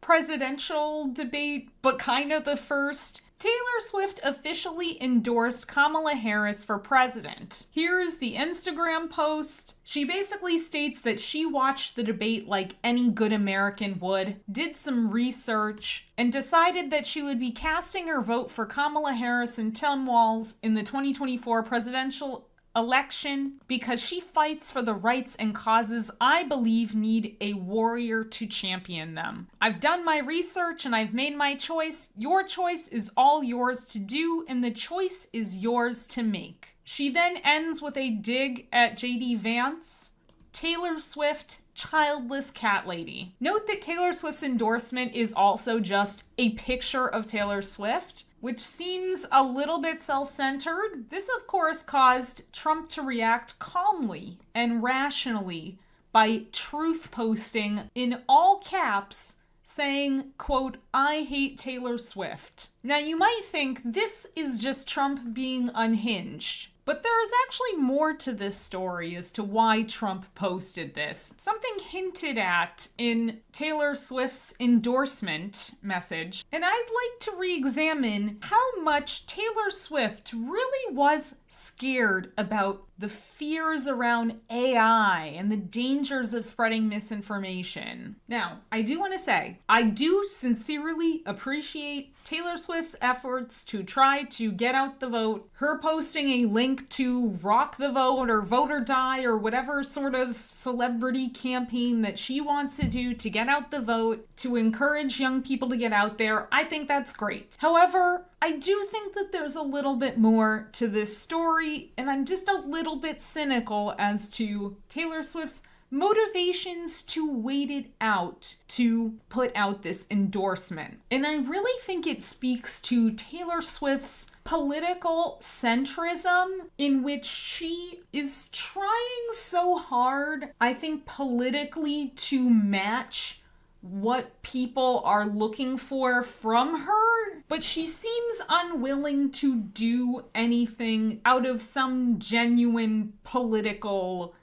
presidential debate, but kind of the first, Taylor Swift officially endorsed Kamala Harris for president. Here is the Instagram post. She basically states that she watched the debate like any good American would, did some research, and decided that she would be casting her vote for Kamala Harris and Tim Walz in the 2024 presidential election because she fights for the rights and causes I believe need a warrior to champion them. I've done my research and I've made my choice. Your choice is all yours to do, and the choice is yours to make. She then ends with a dig at JD Vance. Taylor Swift, childless cat lady. Note that Taylor Swift's endorsement is also just a picture of Taylor Swift, which seems a little bit self-centered. This, of course, caused Trump to react calmly and rationally by truth posting in all caps, saying, quote, "I hate Taylor Swift." Now, you might think this is just Trump being unhinged, but there is actually more to this story as to why Trump posted this. Something hinted at in Taylor Swift's endorsement message, and I'd like to re-examine how much Taylor Swift really was scared about the fears around AI and the dangers of spreading misinformation. Now, I do want to say, I do sincerely appreciate Taylor Swift's efforts to try to get out the vote, her posting a link to Rock the Vote or Vote or Die or whatever sort of celebrity campaign that she wants to do to get out the vote, to encourage young people to get out there. I think that's great. However, I do think that there's a little bit more to this story, and I'm just a little bit cynical as to Taylor Swift's motivations to wait it out to put out this endorsement. And I really think it speaks to Taylor Swift's political centrism, in which she is trying so hard, I think, politically to match what people are looking for from her, but she seems unwilling to do anything out of some genuine political,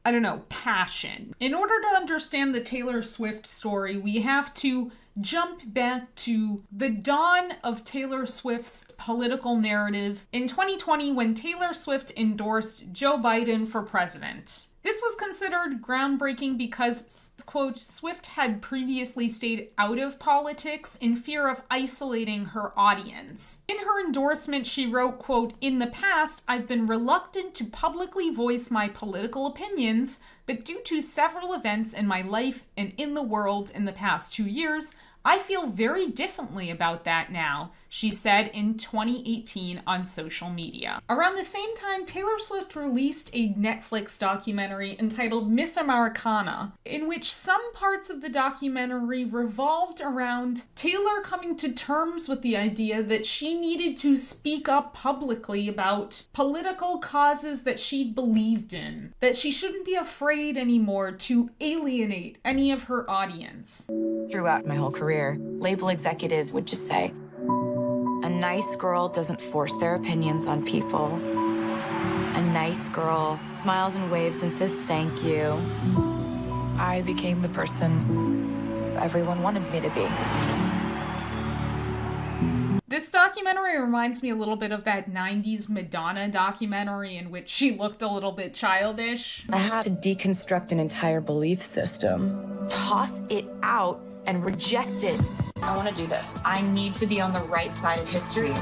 passion. In order to understand the Taylor Swift story, we have to jump back to the dawn of Taylor Swift's political narrative in 2020 when Taylor Swift endorsed Joe Biden for president. This was considered groundbreaking because, quote, Swift had previously stayed out of politics in fear of isolating her audience. In her endorsement, she wrote, quote, "In the past, I've been reluctant to publicly voice my political opinions, but due to several events in my life and in the world in the past 2 years, I feel very differently about that now," she said in 2018 on social media. Around the same time, Taylor Swift released a Netflix documentary entitled Miss Americana, in which some parts of the documentary revolved around Taylor coming to terms with the idea that she needed to speak up publicly about political causes that she believed in, that she shouldn't be afraid anymore to alienate any of her audience. Throughout my whole career, label executives would just say, "A nice girl doesn't force their opinions on people. A nice girl smiles and waves and says thank you." I became the person everyone wanted me to be. This documentary reminds me a little bit of that 90s Madonna documentary in which she looked a little bit childish. I had to deconstruct an entire belief system, toss it out, and reject it. I want to do this. I need to be on the right side of history.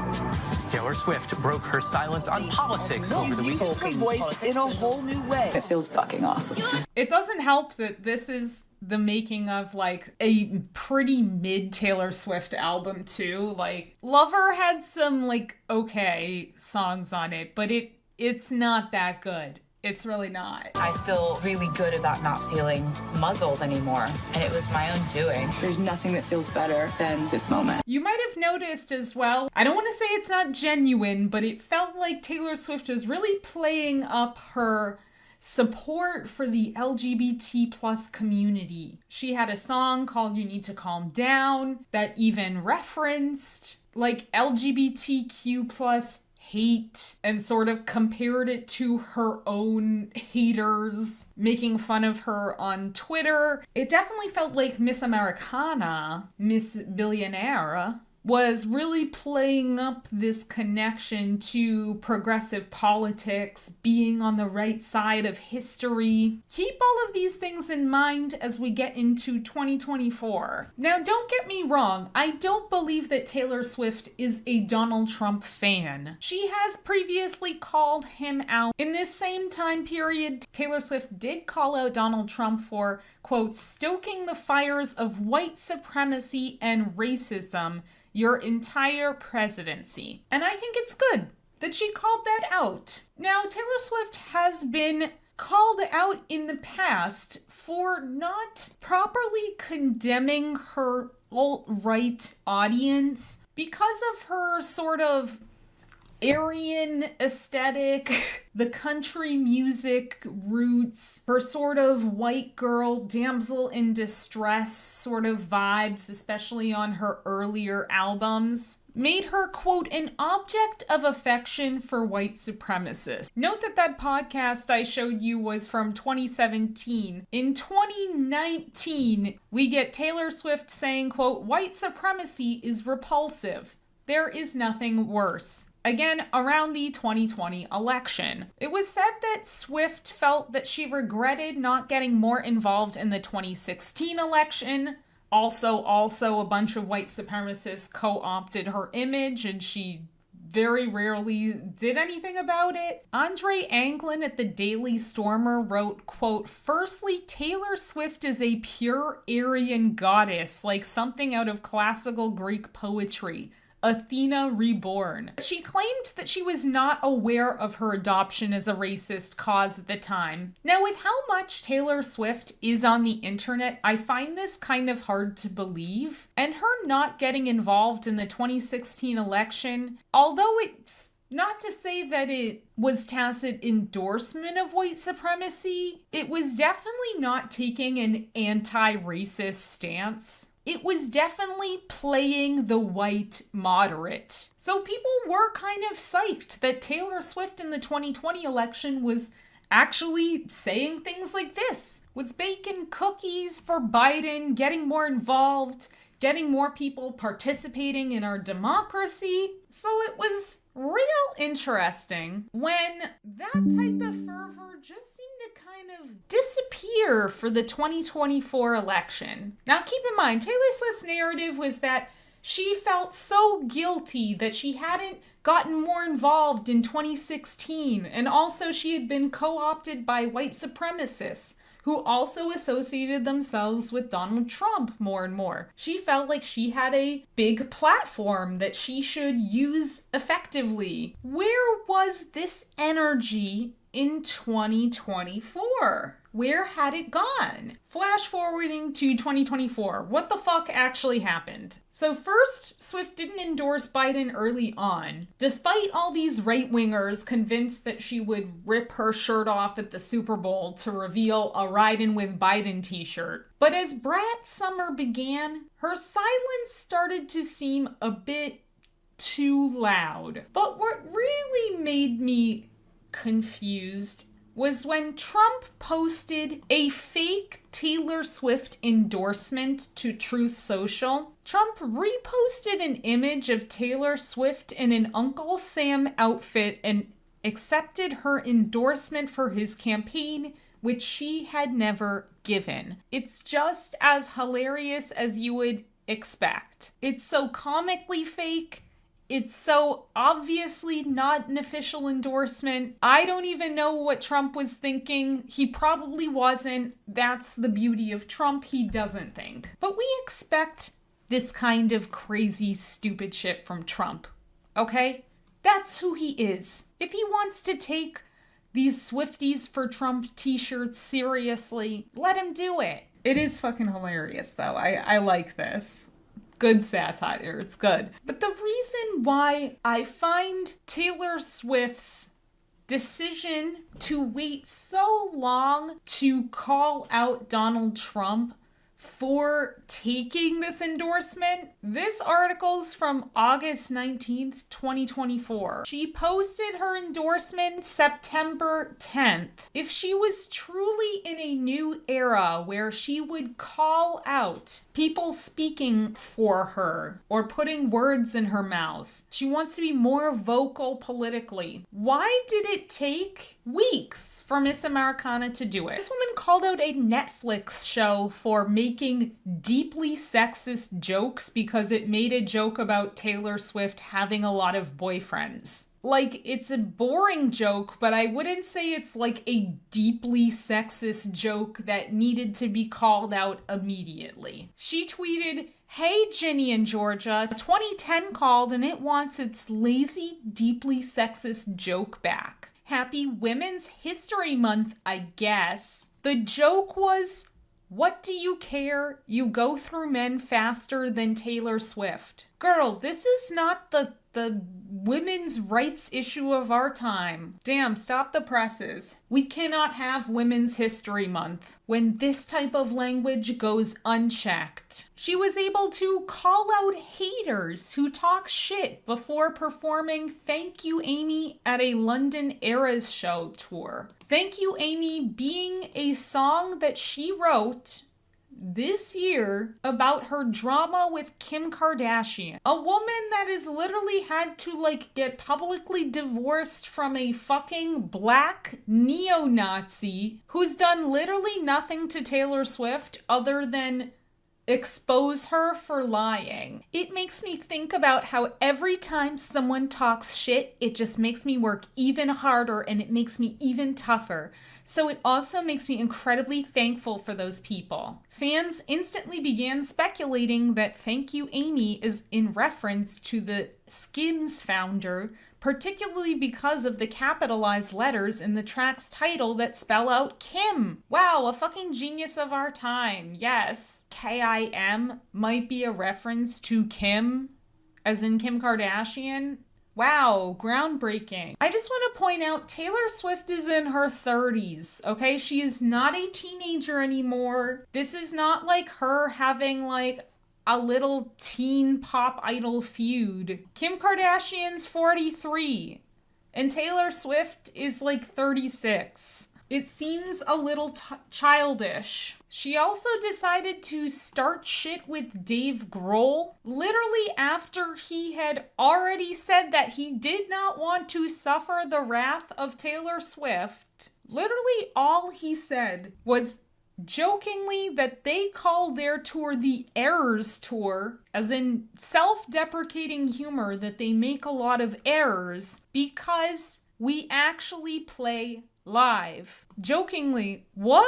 Taylor Swift broke her silence on politics over the weekend. Her voice in a whole new way. It feels fucking awesome. It doesn't help that this is the making of like a pretty mid Taylor Swift album too. Like Lover had some like okay songs on it, but it's not that good. It's really not. I feel really good about not feeling muzzled anymore, and it was my own doing. There's nothing that feels better than this moment. You might have noticed as well, I don't want to say it's not genuine, but it felt like Taylor Swift was really playing up her support for the LGBT plus community. She had a song called You Need to Calm Down that even referenced like LGBTQ plus hate and sort of compared it to her own haters, making fun of her on Twitter. It definitely felt like Miss Americana, Miss Billionaire, was really playing up this connection to progressive politics, being on the right side of history. Keep all of these things in mind as we get into 2024. Now, don't get me wrong, I don't believe that Taylor Swift is a Donald Trump fan. She has previously called him out. In this same time period, Taylor Swift did call out Donald Trump for, quote, stoking the fires of white supremacy and racism your entire presidency. And I think it's good that she called that out. Now, Taylor Swift has been called out in the past for not properly condemning her alt-right audience because of her sort of Aryan aesthetic, the country music roots, her sort of white girl, damsel in distress sort of vibes, especially on her earlier albums, made her, quote, an object of affection for white supremacists. Note that that podcast I showed you was from 2017. In 2019, we get Taylor Swift saying, quote, white supremacy is repulsive. There is nothing worse. Again, around the 2020 election. It was said that Swift felt that she regretted not getting more involved in the 2016 election. Also, a bunch of white supremacists co-opted her image and she very rarely did anything about it. Andre Anglin at the Daily Stormer wrote, quote, firstly, Taylor Swift is a pure Aryan goddess, like something out of classical Greek poetry. Athena reborn. She claimed that she was not aware of her adoption as a racist cause at the time. Now, with how much Taylor Swift is on the internet, I find this kind of hard to believe. And her not getting involved in the 2016 election, although it's not to say that it was tacit endorsement of white supremacy, it was definitely not taking an anti-racist stance. It was definitely playing the white moderate. So people were kind of psyched that Taylor Swift in the 2020 election was actually saying things like this, was baking cookies for Biden, getting more involved, getting more people participating in our democracy. So it was real interesting when that type of fervor just seemed to kind of disappear for the 2024 election. Now keep in mind, Taylor Swift's narrative was that she felt so guilty that she hadn't gotten more involved in 2016, and also she had been co-opted by white supremacists who also associated themselves with Donald Trump more and more. She felt like she had a big platform that she should use effectively. Where was this energy in 2024? Where had it gone? Flash forwarding to 2024. What the fuck actually happened? So first, Swift didn't endorse Biden early on, despite all these right-wingers convinced that she would rip her shirt off at the Super Bowl to reveal a Ridin' with Biden t-shirt. But as Brat Summer began, her silence started to seem a bit too loud. But what really made me confused was when Trump posted a fake Taylor Swift endorsement to Truth Social. Trump reposted an image of Taylor Swift in an Uncle Sam outfit and accepted her endorsement for his campaign, which she had never given. It's just as hilarious as you would expect. It's so comically fake. It's so obviously not an official endorsement. I don't even know what Trump was thinking. He probably wasn't. That's the beauty of Trump. He doesn't think. But we expect this kind of crazy, stupid shit from Trump. Okay? That's who he is. If he wants to take these Swifties for Trump t-shirts seriously, let him do it. It is fucking hilarious, though. I like this. Good satire. It's good. But the reason why I find Taylor Swift's decision to wait so long to call out Donald Trump for taking this endorsement, this article's from August 19th, 2024. She posted her endorsement September 10th. If she was truly in a new era where she would call out people speaking for her or putting words in her mouth, she wants to be more vocal politically. Why did it take weeks for Miss Americana to do it? This woman called out a Netflix show for making deeply sexist jokes because it made a joke about Taylor Swift having a lot of boyfriends. Like, it's a boring joke, but I wouldn't say it's like a deeply sexist joke that needed to be called out immediately. She tweeted, "Hey, Ginny in Georgia, 2010 called and it wants its lazy, deeply sexist joke back. Happy Women's History Month, I guess." The joke was, "What do you care? You go through men faster than Taylor Swift." Girl, this is not the women's rights issue of our time. Damn, stop the presses. We cannot have Women's History Month when this type of language goes unchecked. She was able to call out haters who talk shit before performing Thank You Amy at a London Eras show tour. Thank You Amy being a song that she wrote this year about her drama with Kim Kardashian. A woman that has literally had to get publicly divorced from a fucking black neo-Nazi who's done literally nothing to Taylor Swift other than expose her for lying. It makes me think about how every time someone talks shit, it just makes me work even harder and it makes me even tougher. So it also makes me incredibly thankful for those people. Fans instantly began speculating that Thank You Amy is in reference to the Skims founder, particularly because of the capitalized letters in the track's title that spell out Kim. Wow, a fucking genius of our time. Yes, K-I-M might be a reference to Kim, as in Kim Kardashian. Wow, groundbreaking. I just want to point out Taylor Swift is in her 30s, okay? She is not a teenager anymore. This is not like her having a little teen pop idol feud. Kim Kardashian's 43 and Taylor Swift is 36. It seems a little childish. She also decided to start shit with Dave Grohl literally after he had already said that he did not want to suffer the wrath of Taylor Swift. Literally all he said was jokingly that they call their tour the Errors Tour, as in self-deprecating humor that they make a lot of errors because we actually play live. Jokingly, what?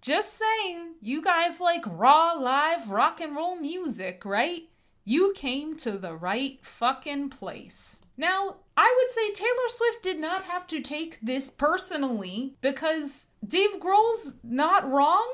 Just saying, you guys like raw live rock and roll music, right? You came to the right fucking place. Now, I would say Taylor Swift did not have to take this personally because Dave Grohl's not wrong.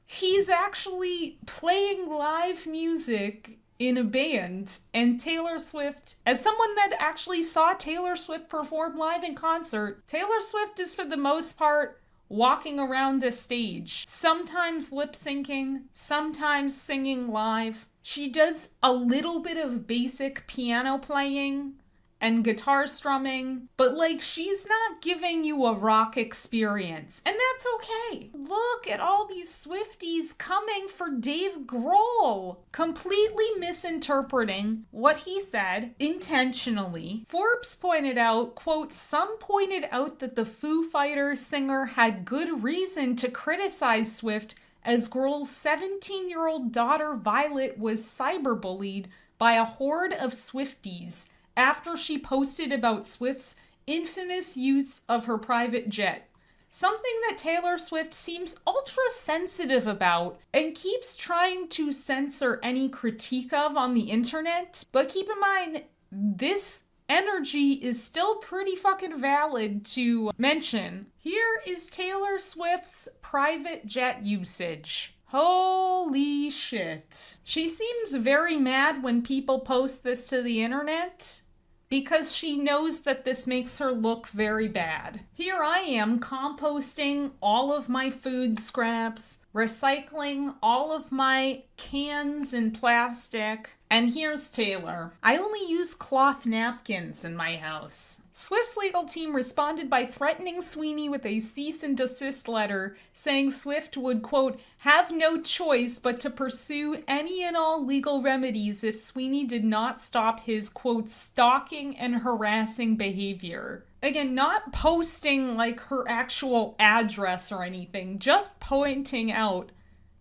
He's actually playing live music in a band, and Taylor Swift, as someone that actually saw Taylor Swift perform live in concert, Taylor Swift is for the most part walking around a stage, sometimes lip syncing, sometimes singing live. She does a little bit of basic piano playing and guitar strumming, but she's not giving you a rock experience, and that's okay. Look at all these Swifties coming for Dave Grohl, completely misinterpreting what he said intentionally. Forbes pointed out, quote, "Some pointed out that the Foo Fighters singer had good reason to criticize Swift as girl's 17-year-old daughter Violet was cyberbullied by a horde of Swifties after she posted about Swift's infamous use of her private jet. Something that Taylor Swift seems ultra sensitive about and keeps trying to censor any critique of on the internet. But keep in mind, this energy is still pretty fucking valid to mention. Here is Taylor Swift's private jet usage. Holy shit. She seems very mad when people post this to the internet, because she knows that this makes her look very bad. Here I am composting all of my food scraps, recycling all of my cans and plastic, and here's Taylor. I only use cloth napkins in my house. Swift's legal team responded by threatening Sweeney with a cease and desist letter, saying Swift would, quote, have no choice but to pursue any and all legal remedies if Sweeney did not stop his, quote, stalking and harassing behavior. Again, not posting like her actual address or anything, just pointing out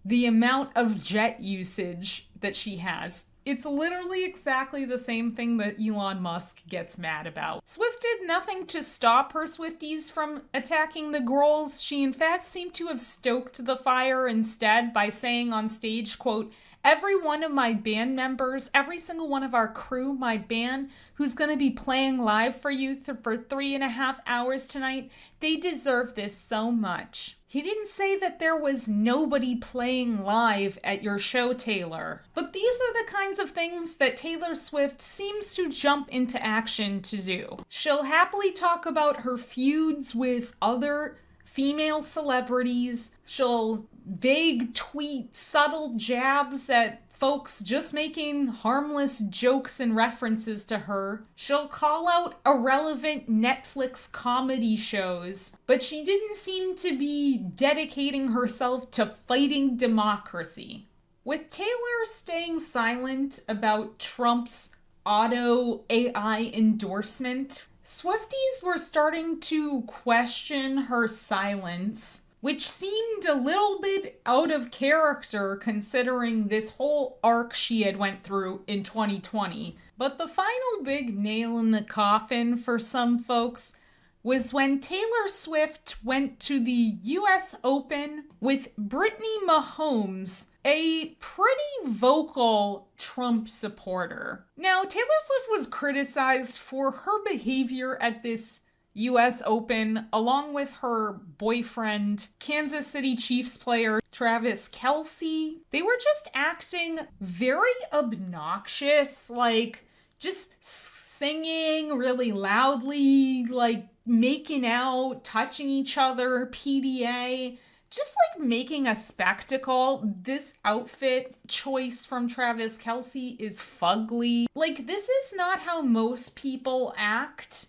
the amount of jet usage that she has. It's literally exactly the same thing that Elon Musk gets mad about. Swift did nothing to stop her Swifties from attacking the girls. She in fact seemed to have stoked the fire instead by saying on stage, quote, every one of my band members, every single one of our crew, my band, who's going to be playing live for you for 3.5 hours tonight, they deserve this so much. He didn't say that there was nobody playing live at your show, Taylor. But these are the kinds of things that Taylor Swift seems to jump into action to do. She'll happily talk about her feuds with other female celebrities. She'll vague tweet subtle jabs at folks just making harmless jokes and references to her. She'll call out irrelevant Netflix comedy shows, but she didn't seem to be dedicating herself to fighting democracy. With Taylor staying silent about Trump's auto AI endorsement, Swifties were starting to question her silence, which seemed a little bit out of character considering this whole arc she had went through in 2020. But the final big nail in the coffin for some folks was when Taylor Swift went to the US Open with Brittany Mahomes, a pretty vocal Trump supporter. Now, Taylor Swift was criticized for her behavior at this US Open, along with her boyfriend, Kansas City Chiefs player Travis Kelce. They were just acting very obnoxious, like just singing really loudly, like making out, touching each other, PDA, just like making a spectacle. This outfit choice from Travis Kelce is fugly. Like, this is not how most people act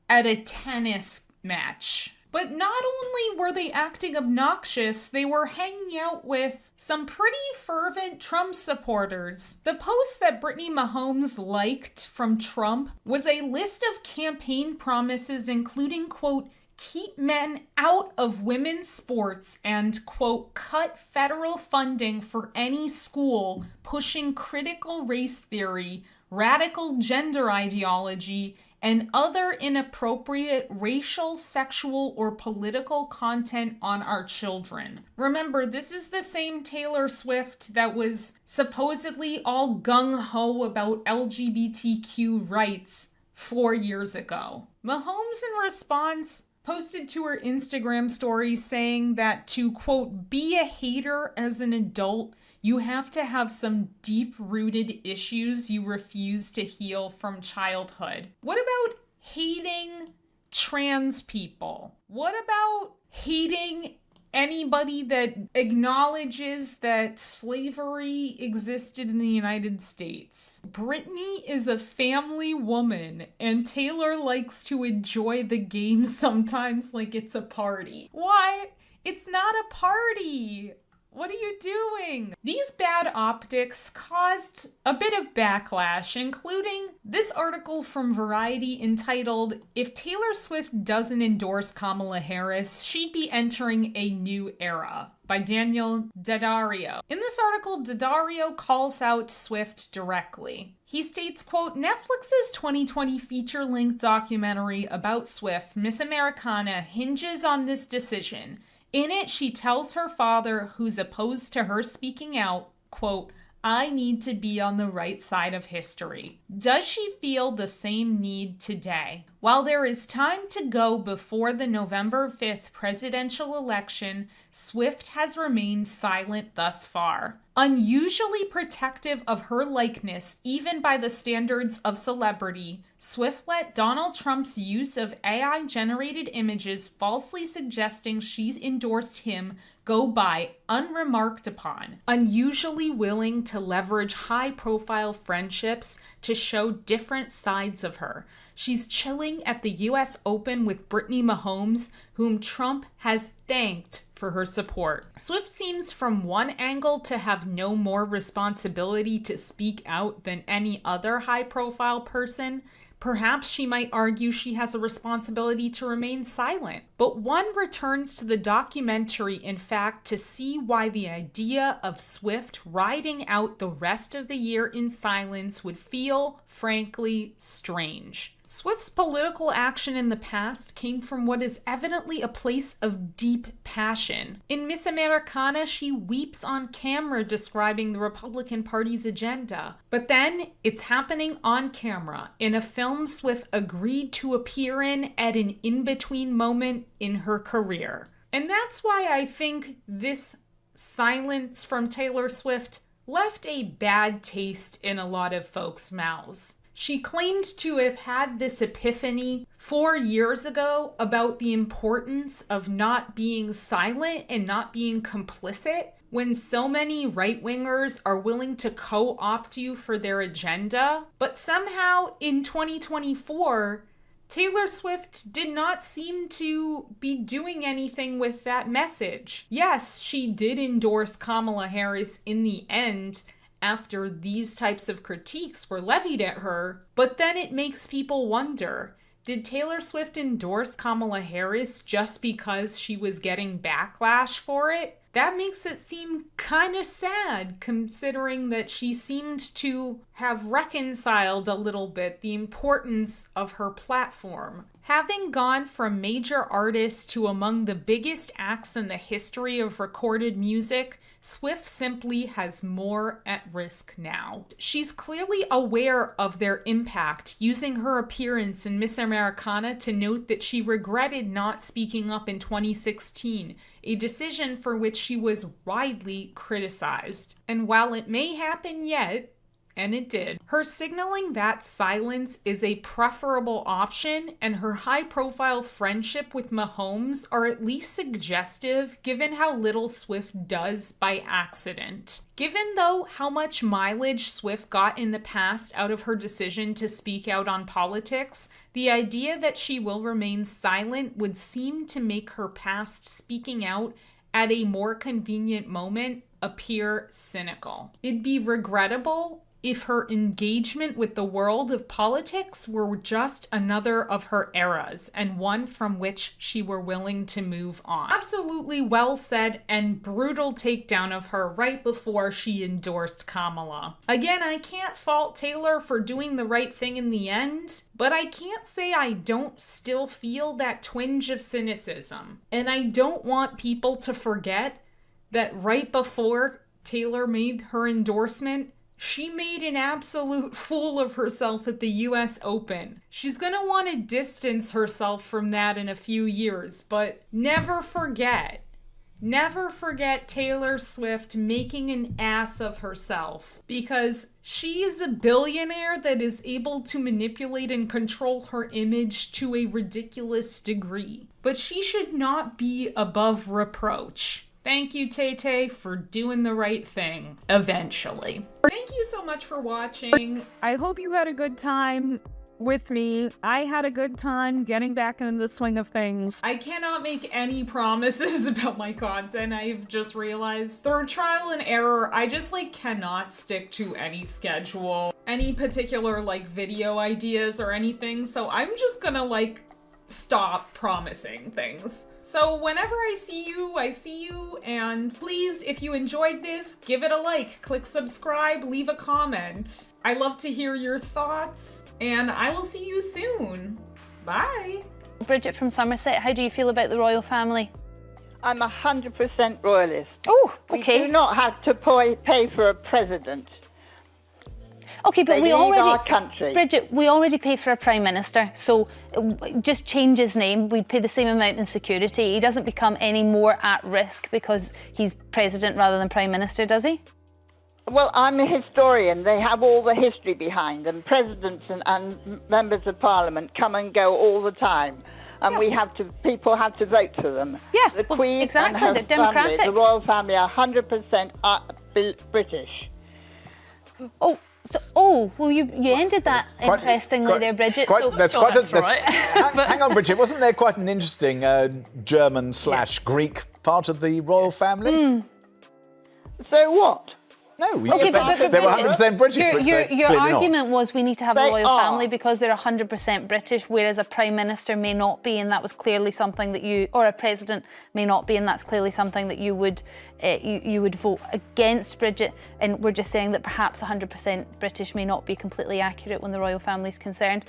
at a tennis match. But not only were they acting obnoxious, they were hanging out with some pretty fervent Trump supporters. The post that Brittany Mahomes liked from Trump was a list of campaign promises including, quote, keep men out of women's sports and, quote, cut federal funding for any school pushing critical race theory, radical gender ideology, and other inappropriate racial, sexual, or political content on our children. Remember, this is the same Taylor Swift that was supposedly all gung-ho about LGBTQ rights 4 years ago. Mahomes, in response, posted to her Instagram story saying that to, quote, be a hater as an adult, you have to have some deep-rooted issues you refuse to heal from childhood. What about hating trans people? What about hating anybody that acknowledges that slavery existed in the United States? Brittany is a family woman, and Taylor likes to enjoy the game sometimes like it's a party. Why? It's not a party. What are you doing? These bad optics caused a bit of backlash, including this article from Variety entitled, "If Taylor Swift doesn't endorse Kamala Harris, she'd be entering a new era," by Daniel Daddario. In this article, Daddario calls out Swift directly. He states, quote, "Netflix's 2020 feature-length documentary about Swift, Miss Americana, hinges on this decision. In it, she tells her father, who's opposed to her speaking out, quote, 'I need to be on the right side of history.' Does she feel the same need today? While there is time to go before the November 5th presidential election, Swift has remained silent thus far. Unusually protective of her likeness, even by the standards of celebrity, Swift let Donald Trump's use of AI-generated images falsely suggesting she's endorsed him go by unremarked upon, unusually willing to leverage high-profile friendships to show different sides of her. She's chilling at the US Open with Brittany Mahomes, whom Trump has thanked for her support. Swift seems from one angle to have no more responsibility to speak out than any other high-profile person. Perhaps she might argue she has a responsibility to remain silent. But one returns to the documentary, in fact, to see why the idea of Swift riding out the rest of the year in silence would feel, frankly, strange. Swift's political action in the past came from what is evidently a place of deep passion. In Miss Americana, she weeps on camera describing the Republican Party's agenda. But then it's happening on camera in a film Swift agreed to appear in at an in-between moment in her career. And that's why I think this silence from Taylor Swift left a bad taste in a lot of folks' mouths. She claimed to have had this epiphany 4 years ago about the importance of not being silent and not being complicit when so many right-wingers are willing to co-opt you for their agenda. But somehow in 2024, Taylor Swift did not seem to be doing anything with that message. Yes, she did endorse Kamala Harris in the end, after these types of critiques were levied at her, but then it makes people wonder, did Taylor Swift endorse Kamala Harris just because she was getting backlash for it? That makes it seem kind of sad, considering that she seemed to have reconciled a little bit the importance of her platform. Having gone from major artist to among the biggest acts in the history of recorded music, Swift simply has more at risk now. She's clearly aware of their impact, using her appearance in Miss Americana to note that she regretted not speaking up in 2016, a decision for which she was widely criticized. And while it may happen yet, and it did, her signaling that silence is a preferable option and her high-profile friendship with Mahomes are at least suggestive given how little Swift does by accident. Given, though, how much mileage Swift got in the past out of her decision to speak out on politics, the idea that she will remain silent would seem to make her past speaking out at a more convenient moment appear cynical. It'd be regrettable if her engagement with the world of politics were just another of her eras and one from which she were willing to move on. Absolutely well said and brutal takedown of her right before she endorsed Kamala. Again, I can't fault Taylor for doing the right thing in the end, but I can't say I don't still feel that twinge of cynicism. And I don't want people to forget that right before Taylor made her endorsement, she made an absolute fool of herself at the US Open. She's gonna want to distance herself from that in a few years, but never forget Taylor Swift making an ass of herself, because she is a billionaire that is able to manipulate and control her image to a ridiculous degree. But she should not be above reproach. Thank you, Tay-Tay, for doing the right thing, eventually. Thank you so much for watching. I hope you had a good time. with me. I had a good time getting back into the swing of things. I cannot make any promises about my content. I've just realized through trial and error, I just cannot stick to any schedule, any particular video ideas or anything. So I'm just gonna stop promising things. So whenever I see you, and please, if you enjoyed this, give it a like, click subscribe, leave a comment. I love to hear your thoughts, and I will see you soon. Bye. Bridget from Somerset, how do you feel about the royal family? I'm 100% royalist. Oh, okay. We do not have to pay for a president. Okay, but they we leave already, our country. Bridget, we already pay for a prime minister, so just change his name. We'd pay the same amount in security. He doesn't become any more at risk because he's president rather than prime minister, does he? Well, I'm a historian. They have all the history behind them. Presidents and members of parliament come and go all the time. And people have to vote for them. Yeah, the Queen exactly, and her they're democratic. family, the royal family are 100% British. Well, you ended that interestingly there, Bridget. Hang on, Bridget. Wasn't there quite an interesting German/Greek part of the royal family? So what? No, they were 100% British. Your argument was we need to have a royal family because they're 100% British, whereas a prime minister may not be, and that was clearly something that or a president may not be, and that's clearly something that you would vote against, Bridget. And we're just saying that perhaps 100% British may not be completely accurate when the royal family is concerned.